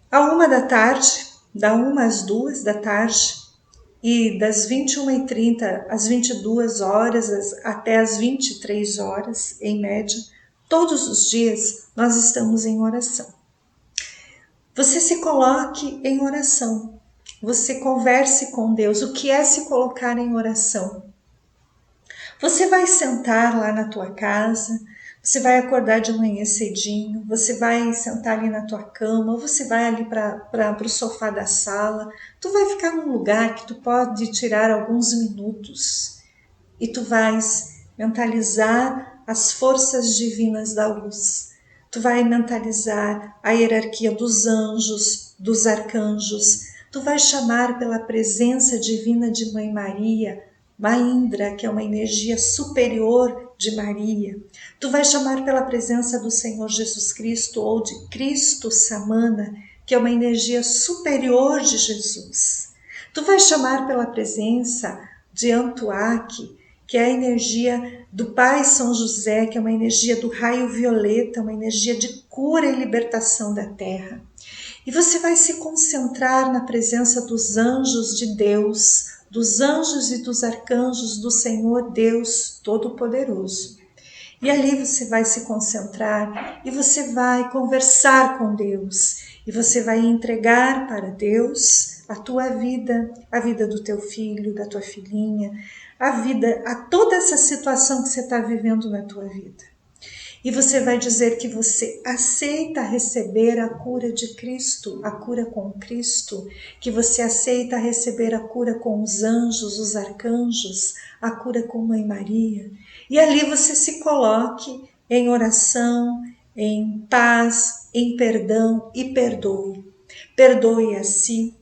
À 1 da tarde, da 1 às 2 da tarde, e das 21h30 às 22 horas, até às 23 horas, em média, todos os dias nós estamos em oração. Você se coloque em oração, você converse com Deus. O que é se colocar em oração? Você vai sentar lá na tua casa, você vai acordar de manhã cedinho, você vai sentar ali na tua cama, ou você vai ali para o sofá da sala, tu vai ficar num lugar que tu pode tirar alguns minutos e tu vais mentalizar as forças divinas da luz. Tu vai mentalizar a hierarquia dos anjos, dos arcanjos. Tu vai chamar pela presença divina de Mãe Maria, Mahindra, que é uma energia superior de Maria. Tu vai chamar pela presença do Senhor Jesus Cristo ou de Cristo Samana, que é uma energia superior de Jesus. Tu vai chamar pela presença de Antuak, que é a energia do Pai São José, que é uma energia do raio violeta, uma energia de cura e libertação da terra. E você vai se concentrar na presença dos anjos de Deus, dos anjos e dos arcanjos do Senhor Deus Todo-Poderoso. E ali você vai se concentrar e você vai conversar com Deus. E você vai entregar para Deus a tua vida, a vida do teu filho, da tua filhinha, a toda essa situação que você está vivendo na tua vida. E você vai dizer que você aceita receber a cura de Cristo, a cura com Cristo, que você aceita receber a cura com os anjos, os arcanjos, a cura com Mãe Maria. E ali você se coloque em oração, em paz, em perdão e perdoe. Perdoe a si,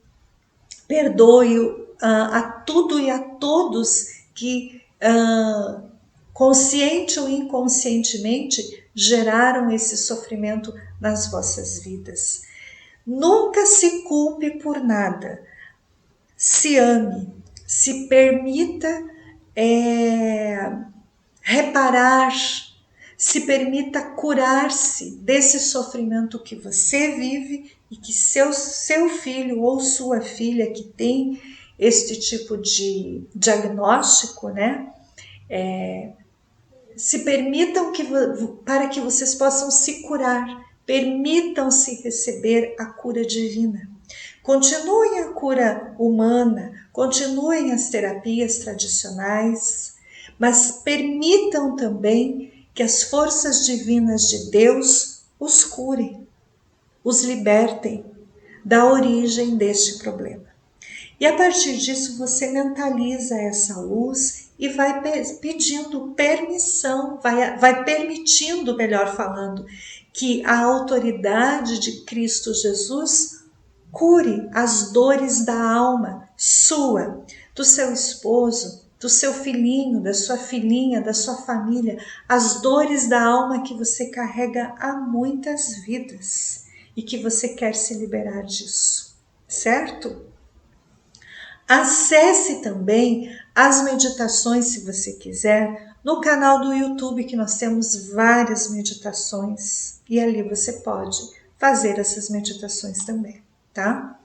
perdoe a tudo e a todos que consciente ou inconscientemente geraram esse sofrimento nas vossas vidas. Nunca se culpe por nada. Se ame, se permita reparar, se permita curar-se desse sofrimento que você vive e que seu filho ou sua filha que tem este tipo de diagnóstico, né? Se permitam para que vocês possam se curar, permitam-se receber a cura divina. Continuem a cura humana, continuem as terapias tradicionais, mas permitam também que as forças divinas de Deus os curem, os libertem da origem deste problema. E a partir disso você mentaliza essa luz e vai pedindo permissão, vai permitindo, melhor falando, que a autoridade de Cristo Jesus cure as dores da alma sua, do seu esposo, do seu filhinho, da sua filhinha, da sua família, as dores da alma que você carrega há muitas vidas e que você quer se liberar disso, certo? Acesse também as meditações, se você quiser, no canal do YouTube, que nós temos várias meditações e ali você pode fazer essas meditações também, tá?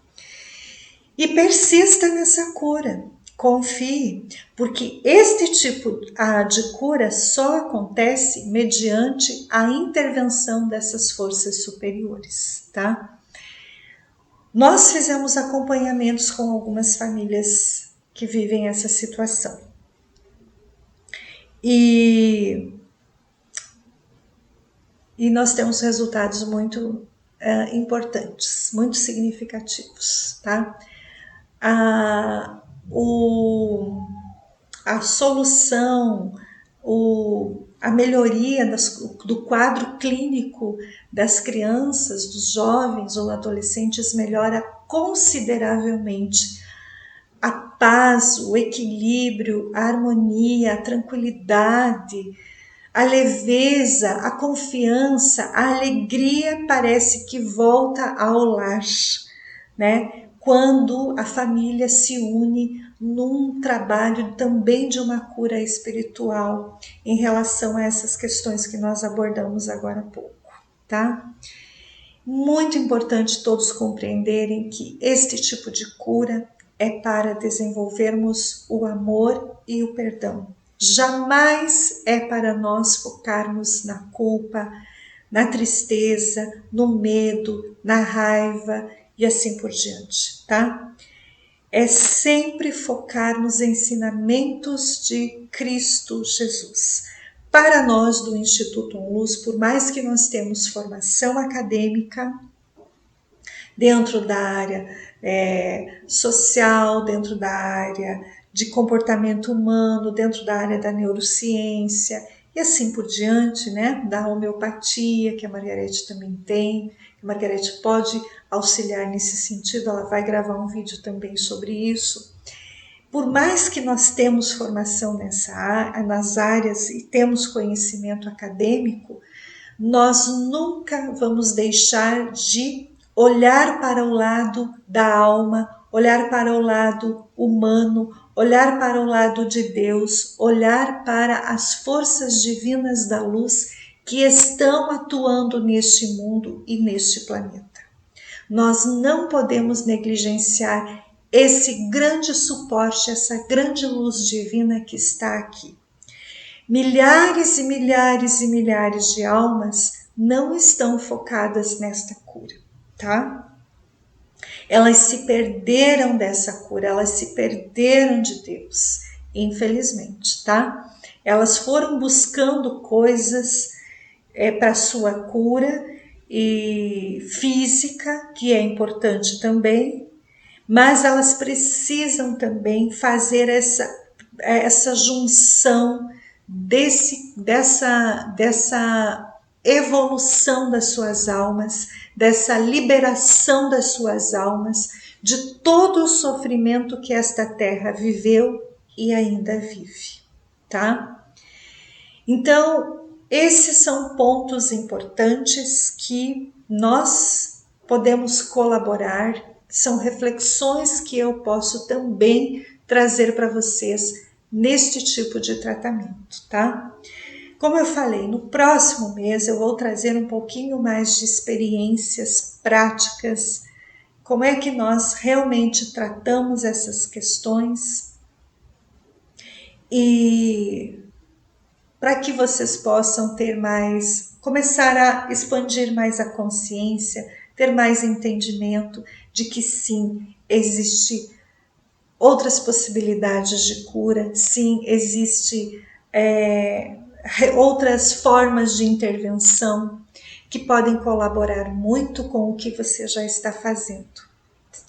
E persista nessa cura, confie, porque este tipo de cura só acontece mediante a intervenção dessas forças superiores, tá? Nós fizemos acompanhamentos com algumas famílias que vivem essa situação. E nós temos resultados muito importantes, muito significativos, tá? A solução, a melhoria do quadro clínico das crianças, dos jovens ou adolescentes melhora consideravelmente. A paz, o equilíbrio, a harmonia, a tranquilidade, a leveza, a confiança, a alegria parece que volta ao lar, né? Quando a família se une num trabalho também de uma cura espiritual em relação a essas questões que nós abordamos agora há pouco, tá? Muito importante todos compreenderem que este tipo de cura é para desenvolvermos o amor e o perdão. Jamais é para nós focarmos na culpa, na tristeza, no medo, na raiva e assim por diante, tá? É sempre focar nos ensinamentos de Cristo Jesus. Para nós do Instituto Onlus, por mais que nós temos formação acadêmica dentro da área social, dentro da área de comportamento humano, dentro da área da neurociência e assim por diante, né? Da homeopatia, que a Margarete também tem. A Margarete pode auxiliar nesse sentido, ela vai gravar um vídeo também sobre isso. Por mais que nós temos formação nas áreas e temos conhecimento acadêmico, nós nunca vamos deixar de olhar para o lado da alma, olhar para o lado humano, olhar para o lado de Deus, olhar para as forças divinas da luz que estão atuando neste mundo e neste planeta. Nós não podemos negligenciar esse grande suporte, essa grande luz divina que está aqui. Milhares e milhares e milhares de almas não estão focadas nesta cura, tá? Elas se perderam dessa cura, elas se perderam de Deus, infelizmente, tá? Elas foram buscando coisas para sua cura e física, que é importante também, mas elas precisam também fazer essa junção dessa evolução das suas almas, dessa liberação das suas almas, de todo o sofrimento que esta terra viveu e ainda vive, tá? Então, esses são pontos importantes que nós podemos colaborar, são reflexões que eu posso também trazer para vocês neste tipo de tratamento, tá? Como eu falei, no próximo mês eu vou trazer um pouquinho mais de experiências práticas, como é que nós realmente tratamos essas questões e para que vocês possam começar a expandir mais a consciência, ter mais entendimento de que sim, existe outras possibilidades de cura, sim, existe outras formas de intervenção que podem colaborar muito com o que você já está fazendo,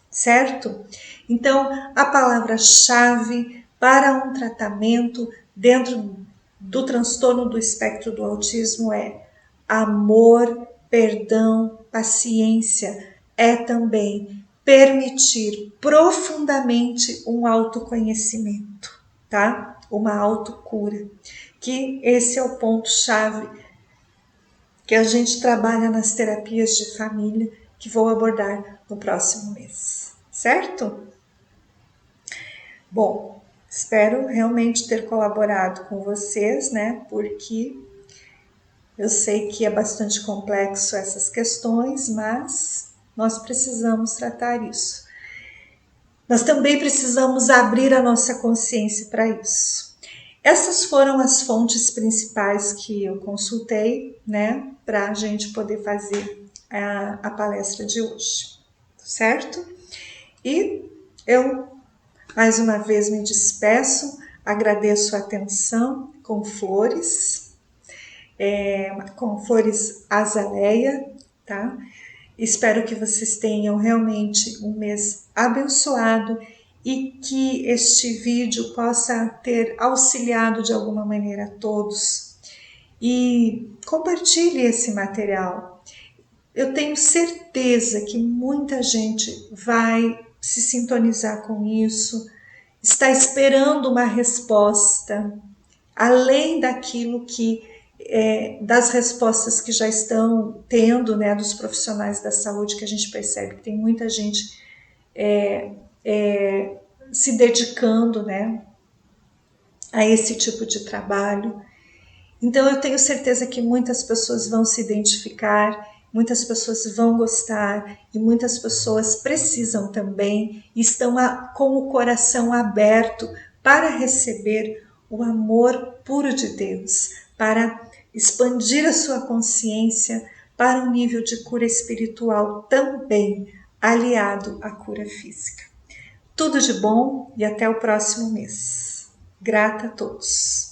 certo? Então, a palavra-chave para um tratamento dentro do transtorno do espectro do autismo é amor, perdão, paciência. É também permitir profundamente um autoconhecimento, tá? Uma autocura, que esse é o ponto-chave que a gente trabalha nas terapias de família, que vou abordar no próximo mês, certo? Bom, espero realmente ter colaborado com vocês, né? Porque eu sei que é bastante complexo essas questões, mas nós precisamos tratar isso. Nós também precisamos abrir a nossa consciência para isso. Essas foram as fontes principais que eu consultei, né, para a gente poder fazer a palestra de hoje, certo? E eu, mais uma vez, me despeço, agradeço a atenção com flores azaleia, tá? Espero que vocês tenham realmente um mês abençoado e que este vídeo possa ter auxiliado de alguma maneira a todos. E compartilhe esse material. Eu tenho certeza que muita gente vai se sintonizar com isso, está esperando uma resposta, além daquilo que das respostas que já estão tendo, né, dos profissionais da saúde, que a gente percebe que tem muita gente se dedicando, né, a esse tipo de trabalho. Então eu tenho certeza que muitas pessoas vão se identificar, muitas pessoas vão gostar e muitas pessoas precisam também, estão com o coração aberto para receber o amor puro de Deus, para expandir a sua consciência para um nível de cura espiritual também, aliado à cura física. Tudo de bom e até o próximo mês. Grata a todos.